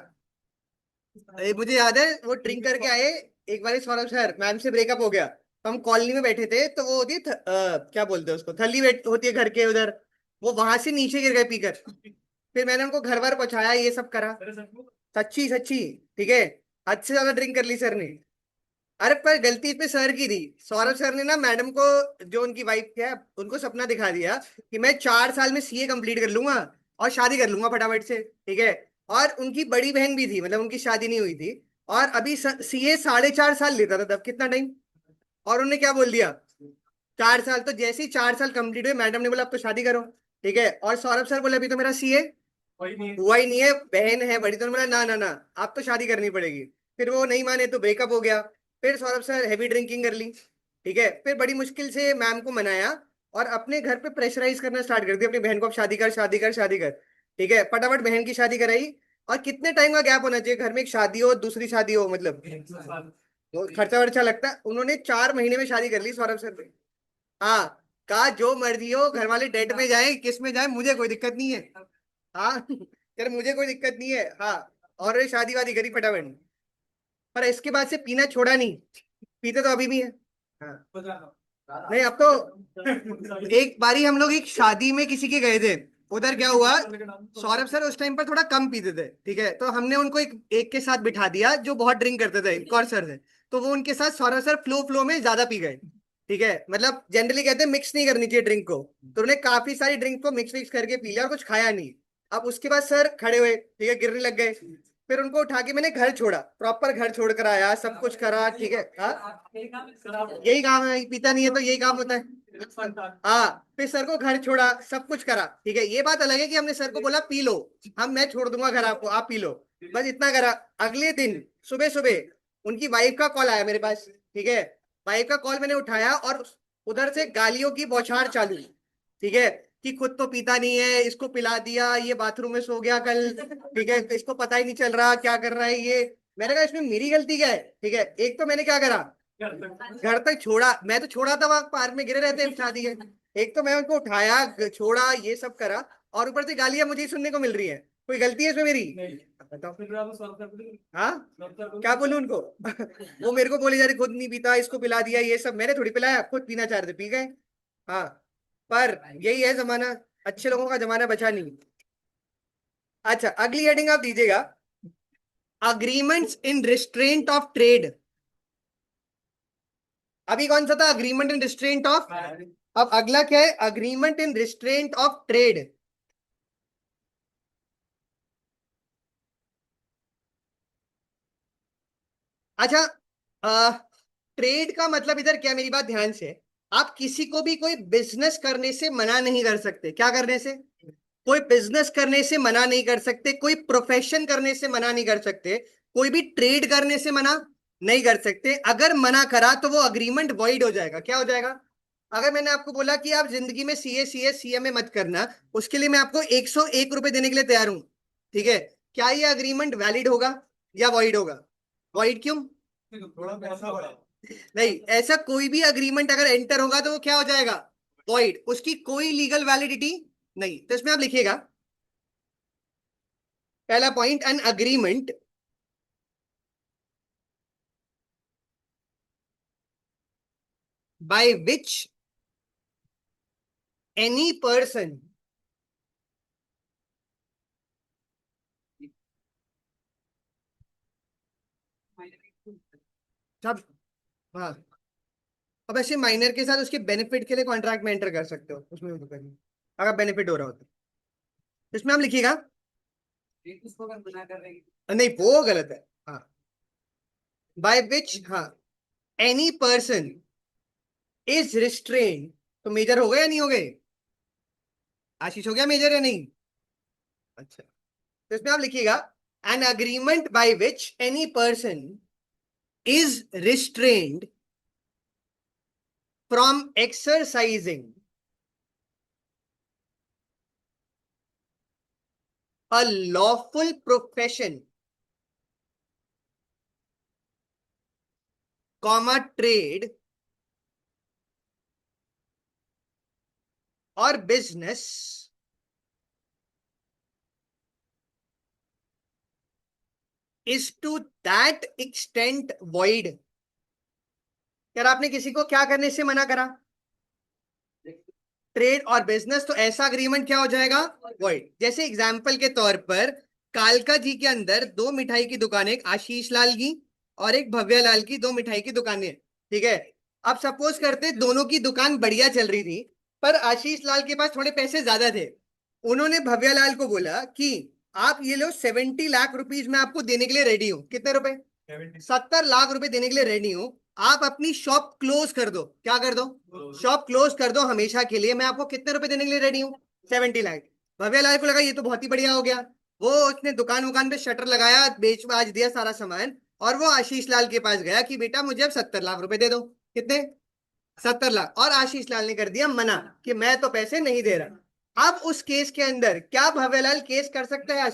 अरे मुझे याद है वो ड्रिंक करके आए एक बार, सौरभ सर मैम से ब्रेकअप हो गया, तो हम कॉलोनी में बैठे थे, तो वो होती है क्या बोलते हैं उसको, थली बैठ होती है घर के उधर, वो वहां से नीचे गिर गए पीकर। फिर मैंने उनको घर बार पहुंचाया, ये सब करा। सच्ची सच्ची, ठीक है, हद से ज्यादा ड्रिंक कर ली सर ने। अरे पर गलती पे सर की थी। सौरभ सर ने ना मैडम को, जो उनकी वाइफ है, उनको सपना दिखा दिया कि मैं 4 साल में सीए कंप्लीट कर लूंगा और शादी कर लूंगा फटाफट से, ठीक है। और उनकी बड़ी बहन भी थी, मतलब उनकी शादी नहीं हुई थी, और अभी सीए 4.5 साल लेता था तब, कितना टाइम। और उन्होंने क्या बोल दिया, 4 साल। तो जैसे ही 4 साल कंप्लीट हुए, मैडम ने बोला अब तो शादी करो, ठीक है। और सौरभ सर बोले अभी तो मेरा सीए हुआ ही नहीं है, बहन है बड़ी, तो उन्होंने बोला ना ना ना, आप तो शादी करनी पड़ेगी। फिर वो नहीं माने तो ब्रेकअप हो गया। फिर सौरभ सर हैवी ड्रिंकिंग कर ली, ठीक है। फिर बड़ी मुश्किल से मैम को मनाया और अपने घर पे प्रेशराइज करना स्टार्ट कर दिया अपनी बहन को, अब शादी कर शादी कर शादी कर, ठीक है। फटाफट बहन की शादी कराई। और कितने टाइम का गैप होना चाहिए घर में, एक शादी हो दूसरी शादी हो, मतलब तो खर्चा वर्चा लगता है। उन्होंने 4 महीने में शादी कर ली सौरभ सर ने। हाँ, कहा जो मर्जी हो, घर वाले डेट में जाए किस में जाए मुझे कोई दिक्कत नहीं है। हाँ यार मुझे कोई दिक्कत नहीं है, हाँ। और ये शादी वादी करी फटाफट। पर इसके बाद से पीना छोड़ा नहीं, पीते तो अभी भी है। हाँ नहीं, अब तो एक बारी हम लोग एक शादी में किसी के गए थे, उधर क्या हुआ, सौरभ सर उस टाइम पर थोड़ा कम पीते थे, ठीक है। तो हमने उनको एक एक के साथ बिठा दिया जो बहुत ड्रिंक करते थे, एक और सर थे। तो वो उनके साथ, सौरभ सर फ्लो फ्लो में ज्यादा पी गए, ठीक है। मतलब जनरली कहते हैं मिक्स नहीं करनी चाहिए ड्रिंक को, तो उन्होंने काफी सारी ड्रिंक को मिक्स मिक्स करके पी लिया और कुछ खाया नहीं। अब उसके बाद सर खड़े हुए, ठीक है, गिरने लग गए। फिर उनको उठा के मैंने घर छोड़ा, प्रॉपर घर छोड़ कर आया, सब कुछ करा, ठीक है। हाँ यही काम है, पीता नहीं है तो यही काम होता है। हाँ फिर सर को घर छोड़ा, सब कुछ करा, ठीक है। ये बात अलग है कि हमने सर को बोला पी लो, हम मैं छोड़ दूंगा घर आपको, आप पी लो, बस इतना करा। अगले दिन सुबह सुबह उनकी वाइफ का कॉल आया मेरे पास, ठीक है। वाइफ का कॉल मैंने उठाया और उधर से गालियों की बौछार चालू, ठीक है, कि खुद तो पीता नहीं है, इसको पिला दिया, ये बाथरूम में सो गया कल, ठीक है, इसको पता ही नहीं चल रहा क्या कर रहा है ये। मैंने कहा इसमें मेरी गलती क्या है, ठीक है। एक तो मैंने क्या करा, घर तक छोड़ा, मैं तो छोड़ा था, वहां पार्क में गिरे रहते हैं शादी के। एक तो मैं उनको उठाया, छोड़ा, ये सब करा, और ऊपर से गालियां मुझे ही सुनने को मिल रही है। कोई गलती है इसमें मेरी? बताओ। हाँ क्या बोलूं उनको वो मेरे को बोले जा रहे खुद नहीं पीता, इसको पिला दिया, ये सब मैंने थोड़ी पिलाया, खुद पीना चाह रहे थे पी गए। हाँ पर यही है जमाना, अच्छे लोगों का जमाना बचा नहीं। अच्छा अगली हेडिंग आप दीजिएगा, agreements in restraint of trade. अभी कौन सा था, अग्रीमेंट इन रिस्ट्रेंट ऑफ, अब अगला क्या है, agreement in restraint of trade. अच्छा ट्रेड का मतलब इधर क्या, मेरी बात ध्यान से, आप किसी को भी कोई बिजनेस करने से मना नहीं कर सकते, क्या करने से, कोई बिजनेस करने से मना नहीं कर सकते, कोई प्रोफेशन करने से मना नहीं कर सकते, कोई भी ट्रेड करने से मना नहीं कर सकते। अगर मना करा तो वो अग्रीमेंट वॉइड हो जाएगा, क्या हो जाएगा। अगर मैंने आपको बोला कि आप जिंदगी में सीए सीएमए मत करना, उसके लिए मैं आपको 101 रुपए देने के लिए तैयार हूं, ठीक है, क्या ये अग्रीमेंट वैलिड होगा या वॉइड होगा? वॉइड क्यों? थोड़ा पैसा बढ़ा नहीं, ऐसा कोई भी अग्रीमेंट अगर एंटर होगा तो वो क्या हो जाएगा, वॉइड, उसकी कोई लीगल वैलिडिटी नहीं। तो इसमें आप लिखिएगा पहला point, an agreement by which any person सब, हाँ। अब ऐसे माइनर के साथ उसके बेनिफिट के लिए कॉन्ट्रैक्ट में एंटर कर सकते हो, उसमें कोई दिक्कत नहीं, अगर बेनिफिट हो रहा हो तो। इसमें हम लिखिएगा, नहीं वो गलत है, हाँ। बाय विच, हाँ, एनी पर्सन इज रिस्ट्रेन, तो मेजर हो गए या नहीं हो गए? आशीष हो गया मेजर या नहीं? अच्छा, तो इसमें आप लिखिएगा, an agreement by which any person is restrained from exercising a lawful profession, comma trade or business is to that extent void। यार आपने किसी को क्या करने से मना करा? ट्रेड और बिजनेस, तो ऐसा अग्रीमेंट क्या हो जाएगा? वॉइड। जैसे एग्जाम्पल के तौर पर कालका जी के अंदर दो मिठाई की दुकानें, एक आशीष लाल की और एक भव्या लाल की, दो मिठाई की दुकानें, ठीक है। अब सपोज करते दोनों की दुकान बढ़िया चल रही थी, पर आशीष लाल के पास थोड़े पैसे ज्यादा थे। उन्होंने भव्या लाल को बोला कि आप ये लो, 70 लाख रुपीज मैं आपको देने के लिए रेडी हूँ। कितने रुपए? 70 लाख रुपए देने के लिए रेडी हूँ। आप अपनी शॉप क्लोज कर दो। क्या कर दो? शॉप क्लोज कर दो हमेशा के लिए। मैं आपको कितने रुपए देने के लिए रेडी हूँ? 70 लाख। भव्या लाल को लगा ये तो बहुत ही बढ़िया हो गया। वो उसने दुकान वुकान पे शटर लगाया, बेच बाज दिया सारा सामान, और वो आशीष लाल के पास गया कि बेटा मुझे अब 70 लाख रुपए दे दो। कितने? 70 लाख। और आशीष लाल ने कर दिया मना कि मैं तो पैसे नहीं दे रहा। अब उस केस के अंदर क्या भव्यालाल केस कर सकता है?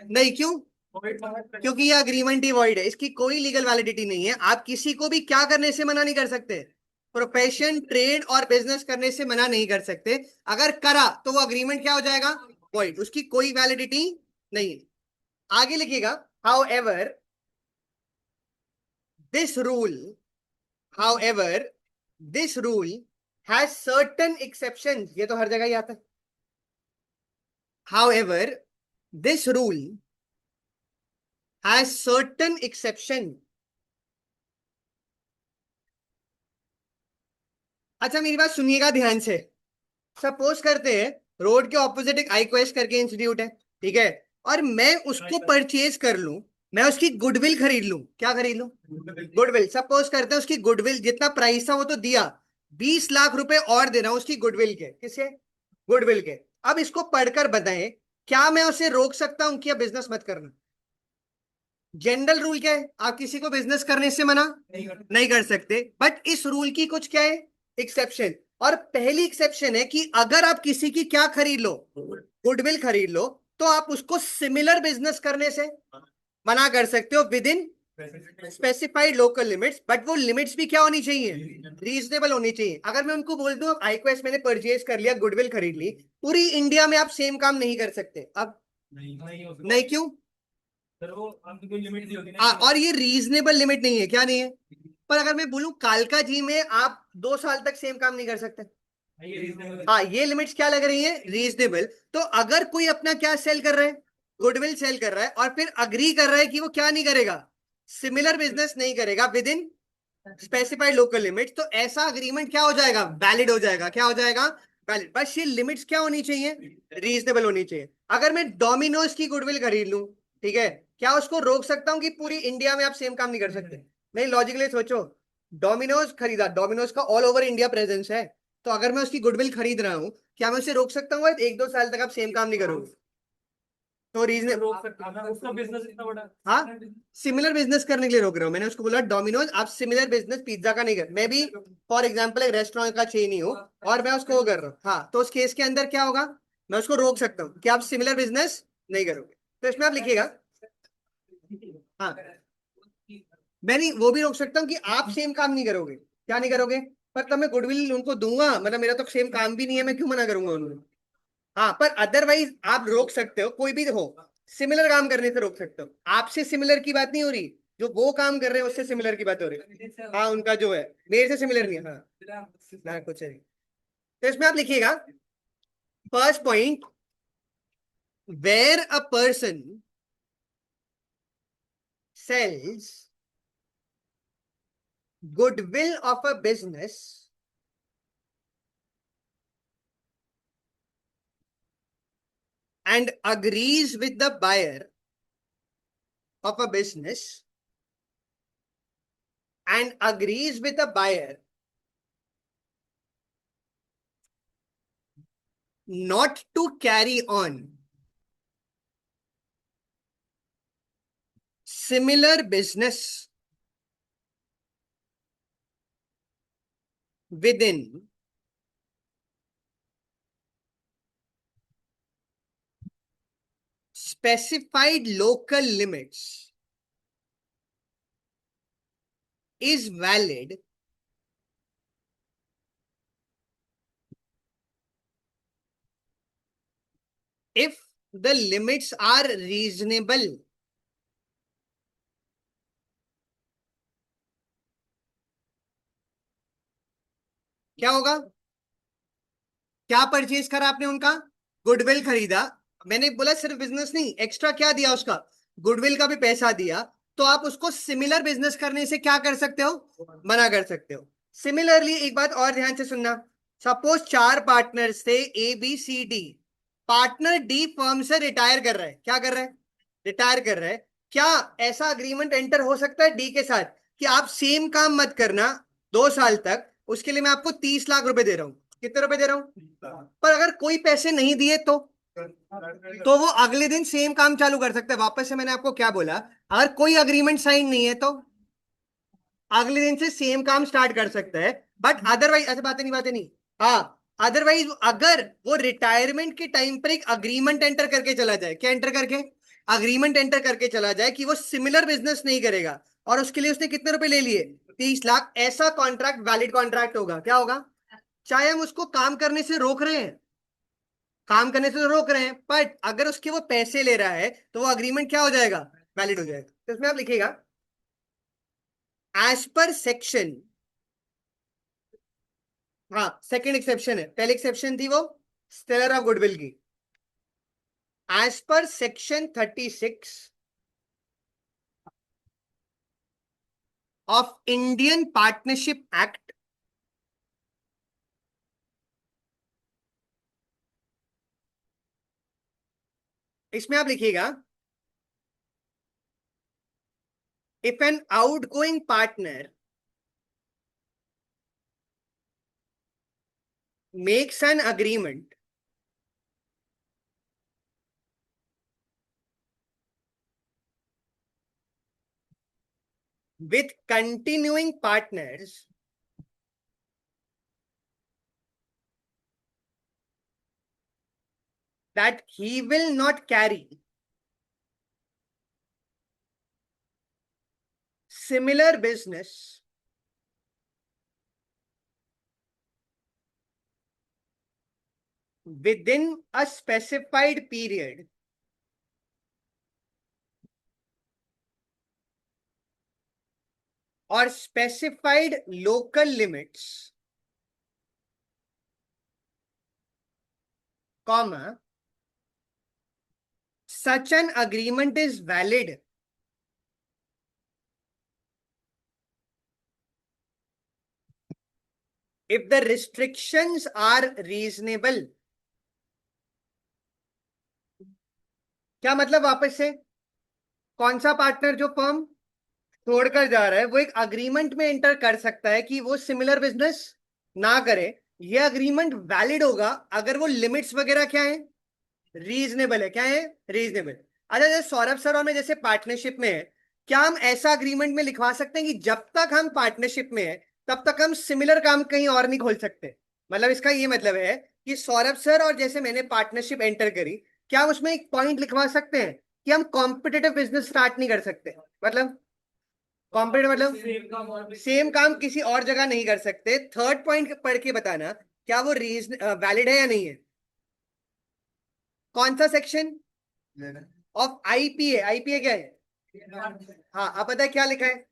नहीं। क्यों? क्योंकि ये अग्रीमेंट ही वॉइड है, इसकी कोई लीगल वैलिडिटी नहीं है। आप किसी को भी क्या करने से मना नहीं कर सकते? प्रोफेशन, ट्रेड और बिजनेस करने से मना नहीं कर सकते। अगर करा तो वो अग्रीमेंट क्या हो जाएगा? वॉइड, उसकी कोई वैलिडिटी नहीं है। आगे लिखिएगा, how ever this rule, how ever this rule has certain exception, ये तो हर जगह ही आता है। How ever this rule has certain exception. अच्छा मेरी बात सुनिएगा ध्यान से। सपोज करते हैं रोड के ऑपोजिट एक iQuest करके इंस्टीट्यूट है, ठीक है, और मैं उसको परचेज कर लूं, मैं उसकी गुडविल खरीद लूं। क्या खरीद लूं? गुडविल। सपोज करते हैं उसकी गुडविल जितना प्राइस था वो तो दिया, 20 लाख रुपए और दे रहा हूं उसकी गुडविल के। किसे? गुडविल के। अब इसको पढ़कर बताएं, क्या मैं उसे रोक सकता हूं कि बिजनेस मत करना? जनरल रूल क्या है? आप किसी को बिजनेस करने से मना नहीं कर सकते, बट इस रूल की कुछ क्या है? एक्सेप्शन। और पहली एक्सेप्शन है कि अगर आप किसी की क्या खरीद लो, गुडविल खरीद लो, तो आप उसको सिमिलर बिजनेस करने से मना कर सकते हो with in specified local limits. But वो लिमिट्स भी क्या होनी चाहिए? रीजनेबल होनी चाहिए। अगर मैं उनको बोल दूं अब iQuest मैंने परचेज कर लिया, गुडविल खरीद ली, पूरी इंडिया में आप सेम काम नहीं कर सकते। अब नहीं, क्यों? सर वो आपकी कोई लिमिट नहीं होती ना। और ये रीजनेबल लिमिट नहीं है। क्या नहीं है? पर अगर मैं बोलूं कालका जी में आप 2 साल तक सेम काम नहीं कर सकते, ये रीजनेबल। हाँ, ये लिमिट्स क्या लग रही है? रीजनेबल। तो अगर कोई अपना क्या सेल कर रहा है? गुडविल सेल कर रहा है, और फिर अग्री कर रहा है कि वो क्या नहीं करेगा? सिमिलर बिजनेस नहीं करेगा with in specified local limits, तो ऐसा अग्रीमेंट क्या हो जाएगा? वैलिड हो जाएगा। क्या हो जाएगा? वैलिड। बस ये लिमिट्स क्या होनी चाहिए? रीजनेबल होनी चाहिए। अगर मैं डोमिनोज की गुडविल खरीद लूं, ठीक है, क्या उसको रोक सकता हूं कि पूरी इंडिया में आप सेम काम नहीं कर सकते? नहीं, लॉजिकली सोचो। डोमिनोज खरीदा, डोमिनोज का ऑल ओवर इंडिया प्रेजेंस है, तो अगर मैं उसकी गुडविल खरीद रहा हूँ, क्या मैं उसे रोक सकता हूँ 1-2 साल तक आप सेम काम नहीं करोगे? तो रीजन रोक सकता है उसका बिजनेस इतना बड़ा। हाँ, सिमिलर बिजनेस करने के लिए रोक रहा हूँ। मैंने उसको बोला डोमिनोज आप सिमिलर बिजनेस पिज्जा का नहीं कर, मैं भी फॉर एग्जांपल एक रेस्टोरेंट का चेन ही हूँ, और मैं उसको वो कर रहा हूँ, हाँ, तो उस केस के अंदर क्या होगा? मैं उसको रोक सकता हूँ कि आप सिमिलर बिजनेस नहीं करोगे। तो इसमें आप लिखिएगा, हाँ, मैं नहीं, वो भी रोक सकता हूँ कि आप सेम काम नहीं करोगे। क्या नहीं करोगे? पर तब मैं गुडविल उनको दूंगा, मतलब मेरा तो सेम काम भी नहीं है, मैं क्यों मना करूंगा उनको? हाँ, पर अदरवाइज आप रोक सकते हो, कोई भी हो, सिमिलर काम करने से रोक सकते हो। आपसे सिमिलर की बात नहीं हो रही, जो वो काम कर रहे हैं उससे सिमिलर की बात हो रही है। हाँ, उनका जो है मेरे से सिमिलर नहीं है, हाँ ना, कुछ नहीं। तो इसमें आप लिखिएगा, first point, where a person sells goodwill of a business and agrees with the buyer of a business and agrees with the buyer not to carry on similar business within specified local limits is valid if the limits are reasonable. क्या होगा? क्या purchase करा आपने उनका? Goodwill खरीदा। मैंने बोला सिर्फ बिजनेस नहीं, एक्स्ट्रा क्या दिया उसका? गुडविल का भी पैसा दिया। तो आप उसको सिमिलर बिजनेस करने से क्या कर सकते हो? मना कर सकते हो। सिमिलरली एक बात और ध्यान से सुनना। सपोज 4 पार्टनर्स थे, A B C D. Partner D firm से रिटायर कर रहा है। क्या कर रहा है? रिटायर कर रहा है। क्या ऐसा अग्रीमेंट एंटर हो सकता है डी के साथ कि आप सेम काम मत करना 2 साल तक, उसके लिए मैं आपको 30 लाख रुपए दे रहा हूं? कितने रुपए दे रहा हूं? पर अगर कोई पैसे नहीं दिए तो वो अगले दिन सेम काम चालू कर सकता है। वापस से मैंने आपको क्या बोला? अगर कोई अग्रीमेंट साइन नहीं है तो अगले दिन से सेम काम स्टार्ट कर सकता है। बट अदरवाइज ऐसे बातें नहीं। हाँ, अदरवाइज अगर वो रिटायरमेंट के टाइम पर एक अग्रीमेंट एंटर करके चला जाए, क्या एंटर करके? अग्रीमेंट एंटर करके चला जाए कि वो सिमिलर बिजनेस नहीं करेगा, और उसके लिए उसने कितने रुपए ले लिए? 30 लाख। ऐसा कॉन्ट्रैक्ट वैलिड कॉन्ट्रैक्ट होगा। क्या होगा? चाहे हम उसको काम करने से रोक रहे हैं, काम करने से तो रोक रहे हैं, बट अगर उसके वो पैसे ले रहा है तो वो अग्रीमेंट क्या हो जाएगा? वैलिड हो जाएगा। तो इसमें आप लिखिएगा एज पर सेक्शन। हाँ, सेकंड एक्सेप्शन है। पहले एक्सेप्शन थी वो सेलर ऑफ गुडविल की। As per section 36 of Indian partnership act, इसमें आप लिखिएगा if an outgoing partner makes an agreement with continuing partners that he will not carry similar business within a specified period or specified local limits, comma, such an agreement is valid if the restrictions are reasonable. क्या मतलब? वापस से, कौन सा partner जो firm छोड़कर जा रहा है वो एक अग्रीमेंट में एंटर कर सकता है कि वो सिमिलर बिजनेस ना करे। ये अग्रीमेंट वैलिड होगा अगर वो लिमिट्स वगैरह क्या है? रीजनेबल है। क्या है? रीजनेबल। अच्छा, जैसे सौरभ सर और मैं जैसे पार्टनरशिप में है, क्या हम ऐसा अग्रीमेंट में लिखवा सकते हैं कि जब तक हम पार्टनरशिप में है तब तक हम सिमिलर काम कहीं और नहीं खोल सकते? मतलब इसका ये मतलब है कि सौरभ सर और जैसे मैंने पार्टनरशिप एंटर करी, क्या हम उसमें एक पॉइंट लिखवा सकते हैं कि हम कॉम्पिटिटिव बिजनेस स्टार्ट नहीं कर सकते? मतलब कॉम्पिटिटिव मतलब सेम काम किसी और जगह नहीं कर सकते। थर्ड पॉइंट पढ़ के बताना क्या वो रीजन वैलिड है या नहीं है। कौन सा सेक्शन ऑफ आईपीए? आईपीए क्या है? हाँ, अब पता है क्या लिखा है?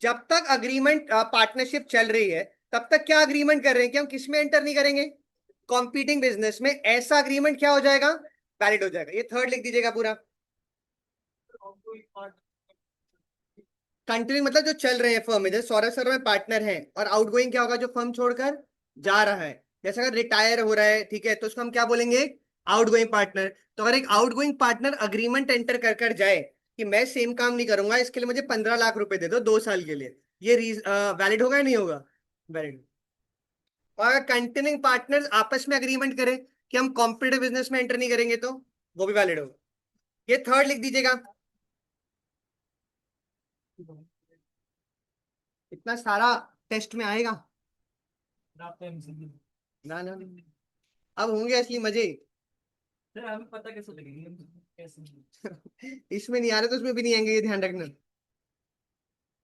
जब तक अग्रीमेंट पार्टनरशिप चल रही है तब तक क्या अग्रीमेंट कर रहे हैं कि हम किस में एंटर नहीं करेंगे? कॉम्पीटिंग बिजनेस में। ऐसा अग्रीमेंट क्या हो जाएगा? वैलिड हो जाएगा। ये थर्ड लिख दीजिएगा पूरा। कंटिन्यू मतलब जो चल रहे हैं फर्म में, जैसे सौरभ सर में पार्टनर है, और आउटगोइंग क्या होगा, जो फर्म छोड़कर जा रहा है। जैसे अगर रिटायर हो रहा है, ठीक है, तो उसको हम क्या बोलेंगे, आउटगोइंग पार्टनर। तो अगर एक आउटगोइंग पार्टनर अग्रीमेंट एंटर कर कर जाए कि मैं सेम काम नहीं करूंगा, इसके लिए मुझे 15 लाख रुपए दे दो 2 साल के लिए, ये वैलिड होगा या नहीं होगा, वैलिड। और अगर कंटिन्यूइंग पार्टनर्स आपस में अग्रीमेंट करें कि हम कॉम्पिटिटिव बिजनेस में एंटर नहीं करेंगे, तो वो भी वैलिड होगा। ये थर्ड लिख दीजिएगा। इतना सारा टेस्ट में आएगा आपका MCQ ना ना। अब होंगे असली मजे। सर हमें पता कैसे लगेगी कैसे इसमें नहीं आ रहे तो उसमें भी नहीं आएंगे, ये ध्यान रखना।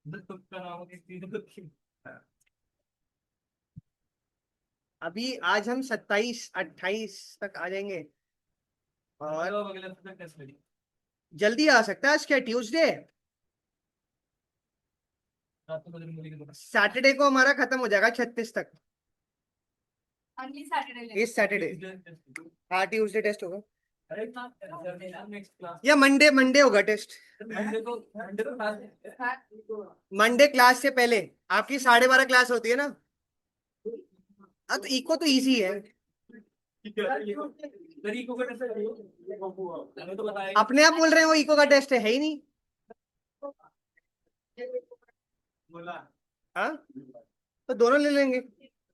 तुक्का नाम की चीज होती है। अभी आज हम 27 28 तक आ जाएंगे, और और अगले हफ्ते तक टेस्ट लगी जल्दी आ सकता है। आज क्या ट्यूसडे, रात को बजरंग बली के दोस्त सैटरडे को हमारा खत्म हो जाएगा 36 तक। अगली सैटरडे इस सैटरडे, हाँ ट्यूसडे टेस्ट होगा, अरे नेक्स्ट क्लास या मंडे, मंडे होगा टेस्ट। मंडे को क्लास मंडे क्लास से पहले आपकी 12:30 क्लास होती है ना। हाँ तो इको तो इजी है। तरीकों का टेस्ट हमें तो बताया अपने आप बोल रहे हैं वो इको का टेस्ट है ही नहीं। बोला हाँ तो दोनों ले लेंगे।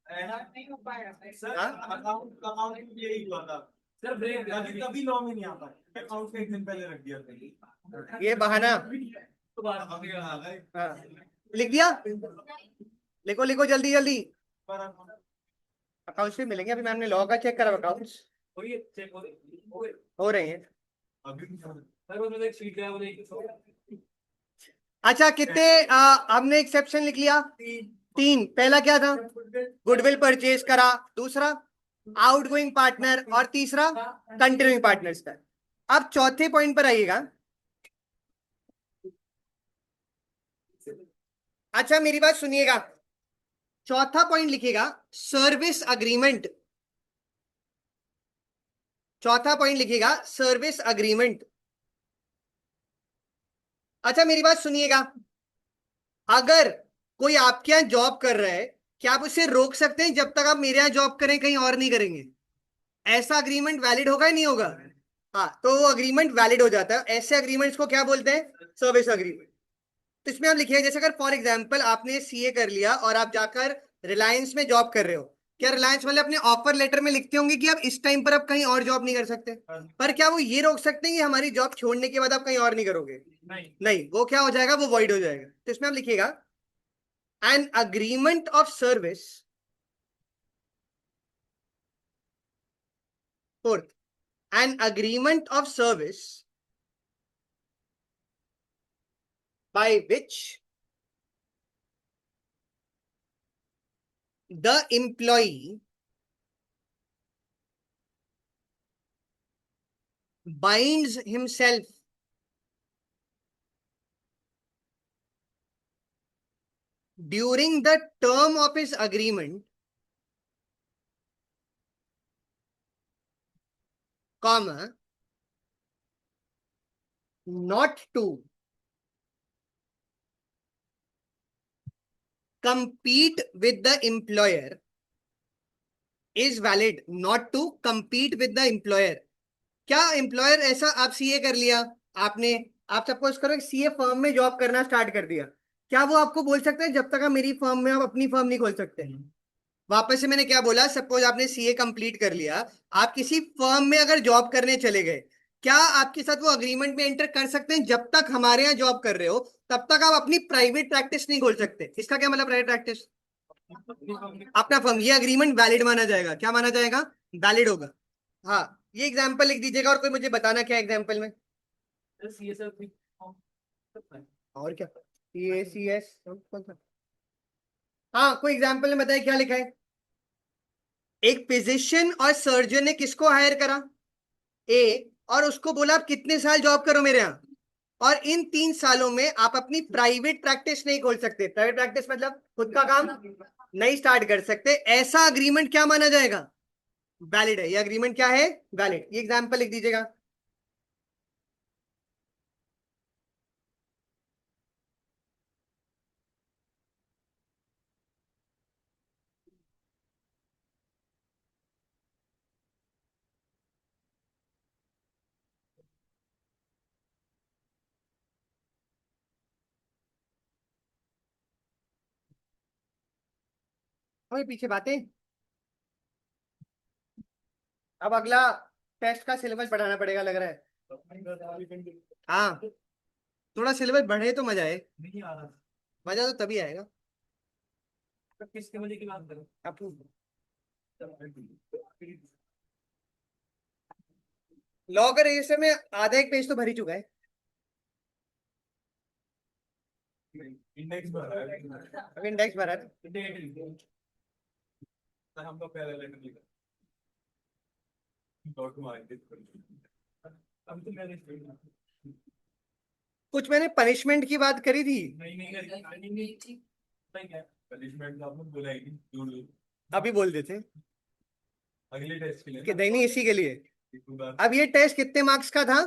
नहीं हो पाएगा सर हाँ? अकाउंट अकाउंट यही हुआ था सर ब्रेक कभी लॉ में नहीं आता अकाउंट का एक दिन पहले रख दिया था ये बहाना। तो बात अभी आ गए हाँ लिख दिया, लिखो लिखो जल्दी जल्दी। पर अकाउंट्स भी मिलेंगे, अभी मैम ने लॉ का चेक करा, अकाउंट्स वही चेक हो गए हो रहे हैं। अभी सर वो एक शीट गया वो एक अच्छा कितने हमने एक्सेप्शन लिख लिया, 3। पहला क्या था, गुडविल परचेज करा, दूसरा आउटगोइंग पार्टनर, और तीसरा कंटिन्यूइंग पार्टनर्स का। अब चौथे पॉइंट पर आइएगा। अच्छा मेरी बात सुनिएगा, चौथा पॉइंट लिखिएगा सर्विस अग्रीमेंट। चौथा पॉइंट लिखिएगा सर्विस अग्रीमेंट। अच्छा मेरी बात सुनिएगा, अगर कोई आपके यहाँ जॉब कर रहा है, क्या आप उसे रोक सकते हैं जब तक आप मेरे यहाँ जॉब करें कहीं और नहीं करेंगे? ऐसा अग्रीमेंट वैलिड होगा या नहीं होगा? हाँ तो वो अग्रीमेंट वैलिड हो जाता है। ऐसे अग्रीमेंट्स को क्या बोलते हैं, सर्विस अग्रीमेंट। तो इसमें आप लिखिए, जैसे अगर फॉर एग्जांपल आपने सीए कर लिया और आप जाकर रिलायंस में जॉब कर रहे हो, क्या रिलायंस वाले अपने ऑफर लेटर में लिखते होंगे कि आप इस टाइम पर आप कहीं और जॉब नहीं कर सकते? पर क्या वो ये रोक सकते हैं कि हमारी जॉब छोड़ने के बाद आप कहीं और नहीं करोगे? नहीं नहीं, वो क्या हो जाएगा, वो वॉइड हो जाएगा। तो इसमें आप लिखिएगा an agreement of service, fourth, an agreement of service by which the employee binds himself during the term of his agreement, comma, not to compete with the employer is valid. Not to compete with the employer, क्या employer ऐसा, आप CA कर लिया आपने, आप suppose करो CA firm में job करना स्टार्ट कर दिया, क्या वो आपको बोल सकते हैं जब तक आप मेरी फर्म में, आप अपनी फर्म नहीं खोल सकते? वापस से मैंने क्या बोला, सपोज आपने सीए कंप्लीट कर लिया, आप किसी फर्म में अगर जॉब करने चले गए, क्या आपके साथ वो अग्रीमेंट में एंटर कर सकते हैं जब तक हमारे यहाँ जॉब कर रहे हो तब तक आप अपनी प्राइवेट प्रैक्टिस नहीं खोल सकते? इसका क्या मतलब प्राइवेट प्रैक्टिस, अपना फर्म, ये अग्रीमेंट वैलिड माना जाएगा। क्या माना जाएगा, वैलिड होगा। हाँ ये एग्जाम्पल लिख दीजिएगा, और कोई मुझे बताना क्या एग्जाम्पल में, और क्या, सी ए सी एस कौन सा? हाँ कोई एग्जाम्पल में बताइए क्या लिखा है। एक फिजिशियन और सर्जन ने किसको हायर करा, ए, और उसको बोला आप कितने साल जॉब करो मेरे यहाँ, और इन 3 सालों में आप अपनी प्राइवेट प्रैक्टिस नहीं खोल सकते। प्राइवेट प्रैक्टिस मतलब खुद का काम नहीं स्टार्ट कर सकते। ऐसा अग्रीमेंट क्या माना जाएगा, वैलिड है। ये अग्रीमेंट क्या है, वैलिड। ये एग्जाम्पल लिख दीजिएगा। और पीछे बातें। अब अगला टेस्ट का सिलेबस बढ़ाना पड़ेगा लग रहा है। हाँ, थोड़ा सिलेबस बढ़े तो मजा आए। नहीं आ रहा। मजा तो तभी आएगा। किसके मजे की बात करें? आपको लॉ का रजिस्टर में आधा एक पेज तो भर ही चुका है। इंडेक्स भरा है। अभी इंडेक्स भरा है। हम तो पहले लेटर लिखा। डॉट मार के अब तो मैंने कुछ मैंने पनिशमेंट की बात करी थी। नहीं पनिशमेंट आपने बोला ही नहीं। दूर अभी बोल देते अगले टेस्ट के लिए कि नहीं इसी के लिए। ना। अब ये टेस्ट कितने मार्क्स का था?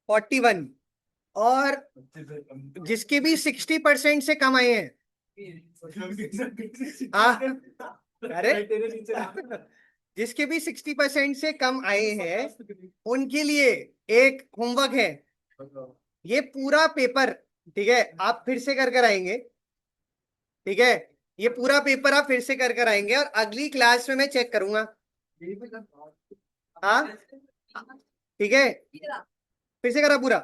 41। और जिसके भी 60% से कम आए हैं। हाँ, अरे जिसके भी 60% से कम आए हैं उनके लिए एक होमवर्क है। ये पूरा पेपर, ठीक है, आप फिर से कर कर आएंगे। ठीक है, ये पूरा पेपर आप फिर से कर कर आएंगे और अगली क्लास में मैं चेक करूंगा। हाँ, ठीक है, फिर से करा पूरा।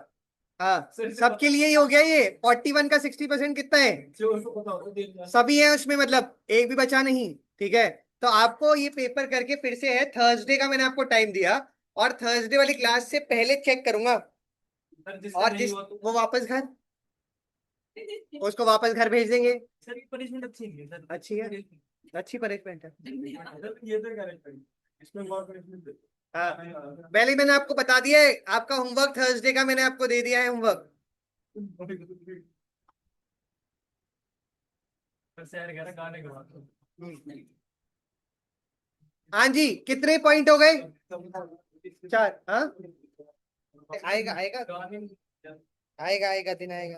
हाँ, सबके लिए ही हो गया। ये 41 का 60% कितना है? सभी है उसमें, मतलब एक भी बचा नहीं। ठीक है, तो आपको ये पेपर करके फिर से है, थर्सडे का मैंने आपको टाइम दिया और थर्सडे वाली क्लास से पहले चेक करूंगा। और जिस वो वापस घर, उसको वापस घर भेज देंगे। सर ये पनिशमेंट अच्छी है सर। अच्छी है, अच्छी पनिशमेंट है। ये तो करेक्ट है। इसमें बहुत पनिशमेंट हाँ, पहले ही मैंने आपको बता दिया है। आपका होमवर्क थर्सडे का मैंने आपको दे दिया है होमवर्क। गाने का। हाँ जी, कितने पॉइंट हो गए? 4। हाँ, आएगा आएगा आएगा आएगा, दिन आएगा।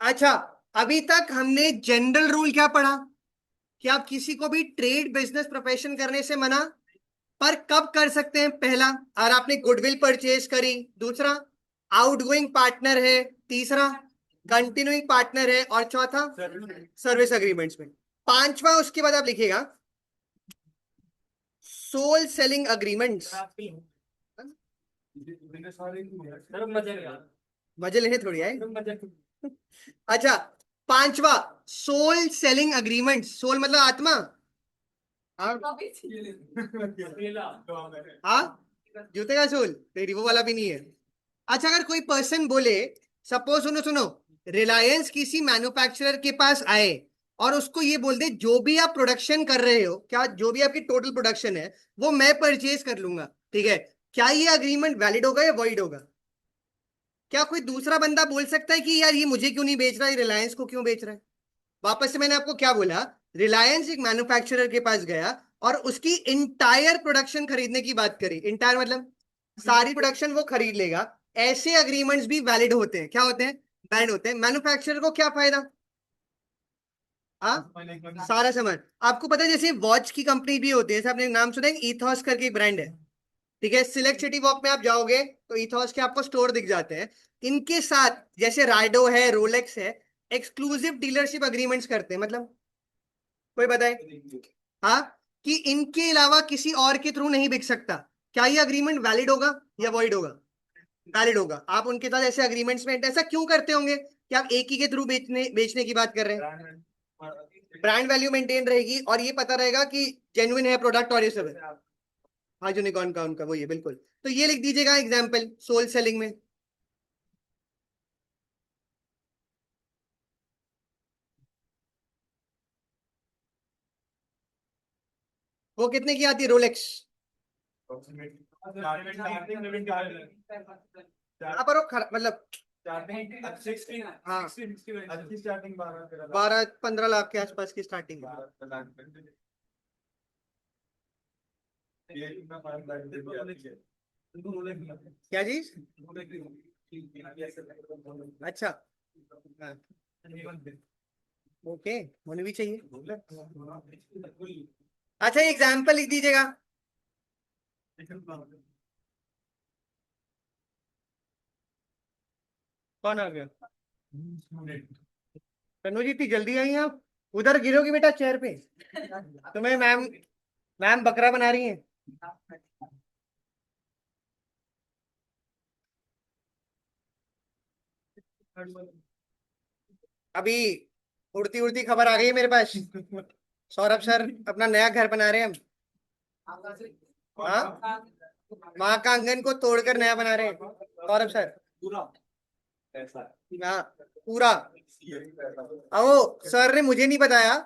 अच्छा, अभी तक हमने जनरल रूल क्या पढ़ा? कि आप किसी को भी ट्रेड बिजनेस प्रोफेशन करने से मना, पर कब कर सकते हैं? पहला, और आपने गुडविल परचेज करी। दूसरा, आउटगोइंग पार्टनर है। तीसरा, कंटिन्यूइंग पार्टनर है। और चौथा, सर्विस अग्रीमेंट्स में। पांचवा उसके बाद आप लिखिएगा सोल सेलिंग अग्रीमेंट्स। मजे लेने थोड़ी आए। अच्छा, पांचवा, सोल सेलिंग अग्रीमेंट। सोल मतलब आत्मा। हाँ, हाँ, जूते का सोल तेरी वो वाला भी नहीं है। अच्छा, अगर कोई पर्सन बोले, सपोज, सुनो सुनो, रिलायंस किसी मैन्युफैक्चरर के पास आए और उसको ये बोल दे जो भी आप प्रोडक्शन कर रहे हो, क्या जो भी आपकी टोटल प्रोडक्शन है वो मैं परचेज कर लूंगा। ठीक है, क्या ये अग्रीमेंट वैलिड होगा या वॉइड होगा? क्या कोई दूसरा बंदा बोल सकता है कि यार ये मुझे क्यों नहीं बेच रहा, ये रिलायंस को क्यों बेच रहा है? वापस से मैंने आपको क्या बोला, रिलायंस एक मैन्युफैक्चरर के पास गया और उसकी इंटायर प्रोडक्शन खरीदने की बात करी। इंटायर मतलब सारी प्रोडक्शन वो खरीद लेगा। ऐसे अग्रीमेंट्स भी वैलिड होते हैं। क्या होते हैं? वैलिड होते हैं। मैन्युफैक्चरर को क्या फायदा? हाँ, सारा सामान। आपको पता है जैसे वॉच की कंपनी भी होती है, जैसे आपने नाम सुना है, ईथॉस करके एक ब्रांड है। ठीक है, सिलेक्ट सिटी वॉक में आप जाओगे तो ईथॉस के आपको स्टोर दिख जाते हैं। इनके साथ जैसे राइडो है, रोलेक्स है, एक्सक्लूसिव डीलरशिप अग्रीमेंट्स करते हैं। मतलब कोई बताए? हाँ, कि इनके अलावा किसी और के थ्रू नहीं बिक सकता। क्या ये अग्रीमेंट वैलिड होगा या वॉइड होगा? वैलिड होगा। आप उनके साथ ऐसे अग्रीमेंट्स में ऐसा क्यों करते होंगे कि आप एक ही के थ्रू बेचने की बात कर रहे हैं? ब्रांड वैल्यू मेंटेन रहेगी और ये पता रहेगा कि जेन्युइन है प्रोडक्ट और ये सब है। हाँ, यूनिकॉर्न का उनका वो, ये बिल्कुल। तो ये लिख दीजिएगा एग्जाम्पल सोल सेलिंग में। वो कितने की आती है रोलेक्स? हाँ, पर वो मतलब हाँ, 12-15 लाख के आसपास की स्टार्टिंग है। क्या चीज? अच्छा, हाँ, ओके, होनी भी चाहिए। अच्छा, एग्जाम्पल लिख दीजिएगा। कौन आ गया? तनु जी, इतनी जल्दी आई आप? उधर गिरोगी बेटा चेयर पे। तुम्हें मैम मैम बकरा बना रही है। अभी उड़ती उड़ती खबर आ गई है मेरे पास। सौरभ सर अपना नया घर बना रहे हैं हम। हाँ, माँ का आंगन को तोड़कर नया बना रहे हैं सौरभ सर। पूरा ऐसा हाँ पूरा। ओ सर ने मुझे नहीं बताया,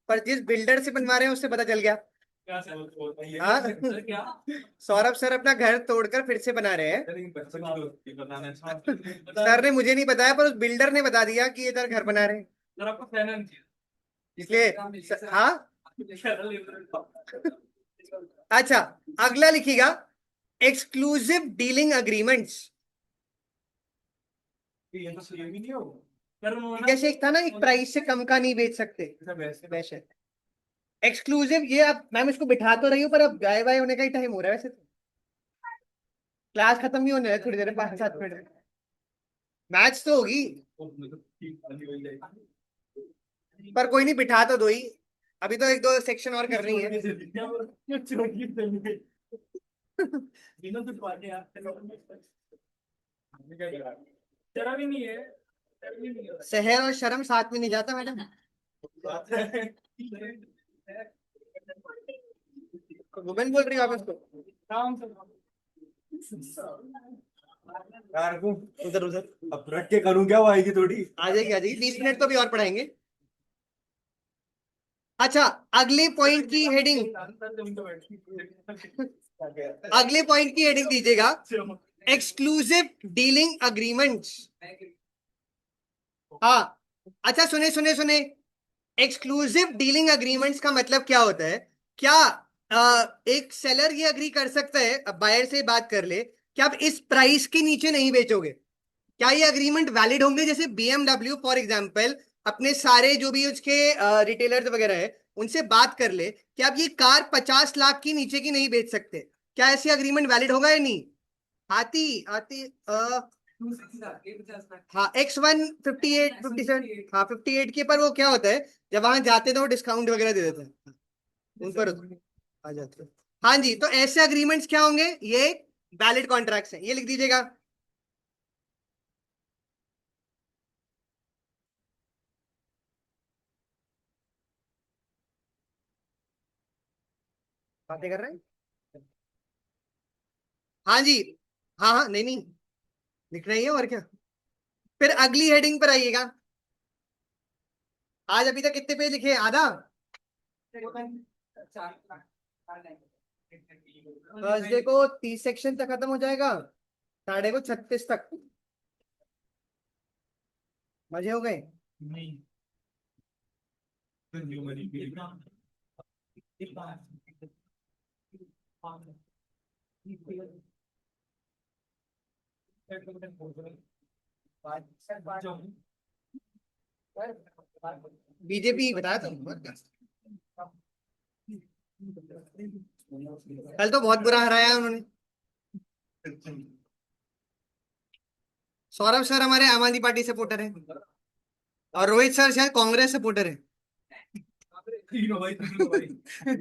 पर जिस बिल्डर से बनवा रहे हैं उससे पता चल गया। क्या सर हाँ क्या सौरभ सर अपना घर तोड़कर फिर से बना रहे हैं। बताना सर ने मुझे नहीं बताया, पर उस बिल्डर ने बता दिया कि इधर घर बना रहे हैं, सर आपको फाइनेंस इसलिए हाँ। अच्छा, अगला लिखिएगा एक्सक्लूसिव डीलिंग अग्रीमेंट्स। ये तो सेम ही नहीं होगा सर वो ना जैसे एक था ना, एक प्राइस से कम का नहीं बेच सकते, वैसे वैसे एक्सक्लूसिव ये। आप मैम इसको बिठा तो रही हो, पर अब गाय वाय होने का ही टाइम हो रहा है वैसे तो। क्लास खत्म भी होने है थोड़ी देर में, 5-7 मिनट में मैच तो होगी, पर कोई नहीं, बिठा तो दो ही। अभी तो 1-2 सेक्शन और करनी है। तेरा भी नहीं है तेरा भी नहीं है शहर और शर्म साथ में नहीं जाता मैडम। वुमेन बोल रही हो आप इसको। यार वो उधर उधर अब रख के करूं क्या, वो आएगी थोड़ी। आ जाएगी आ जाएगी, 20 मिनट तो भी और पढ़ाएंगे। अच्छा, अगले पॉइंट की हेडिंग, अगले पॉइंट की हेडिंग दीजिएगा एक्सक्लूसिव डीलिंग अग्रीमेंट्स। हाँ, अच्छा सुने सुने सुने, एक्सक्लूसिव डीलिंग अग्रीमेंट्स का मतलब क्या होता है? क्या एक सेलर ये अग्री कर सकता है, अब बायर से बात कर ले कि आप इस प्राइस के नीचे नहीं बेचोगे, क्या ये अग्रीमेंट वैलिड होंगे? जैसे बीएमडब्ल्यू फॉर एग्जांपल अपने सारे जो भी उसके रिटेलर्स वगैरह है उनसे बात कर ले कि आप ये कार 50 लाख की नीचे की नहीं बेच सकते, क्या ऐसे अग्रीमेंट वैलिड होगा या नहीं? आती आती हाँ X1 58 57, हाँ 58 के, पर वो क्या होता है जब वहां जाते हैं तो वो डिस्काउंट वगैरह दे देते हैं, उन पर आ जाते हैं। हाँ जी, तो ऐसे अग्रीमेंट्स क्या होंगे? ये वैलिड कॉन्ट्रैक्ट्स हैं, ये लिख दीजिएगा। बातें कर रहे हैं। हाँ जी, हाँ हाँ, नहीं नहीं, लिखना ही है और क्या। फिर अगली हेडिंग पर आइएगा। आज अभी तक कितने पेज लिखे हैं? आधा। थर्सडे को 30 सेक्शन तक खत्म हो जाएगा, साढ़े को 36 तक। मजे हो गए। नहीं बीजेपी बताया था। कल तो बहुत बुरा हराया उन्होंने। सौरभ सर हमारे आम आदमी पार्टी सपोर्टर है, और रोहित सर शायद कांग्रेस सपोर्टर है।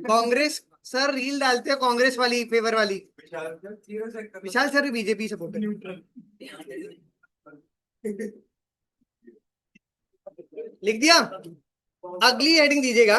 कांग्रेस सर रील डालते हैं कांग्रेस वाली, फेवर वाली। विशाल सर भी बीजेपी सपोर्टर। लिख दिया। अगली हेडिंग दीजिएगा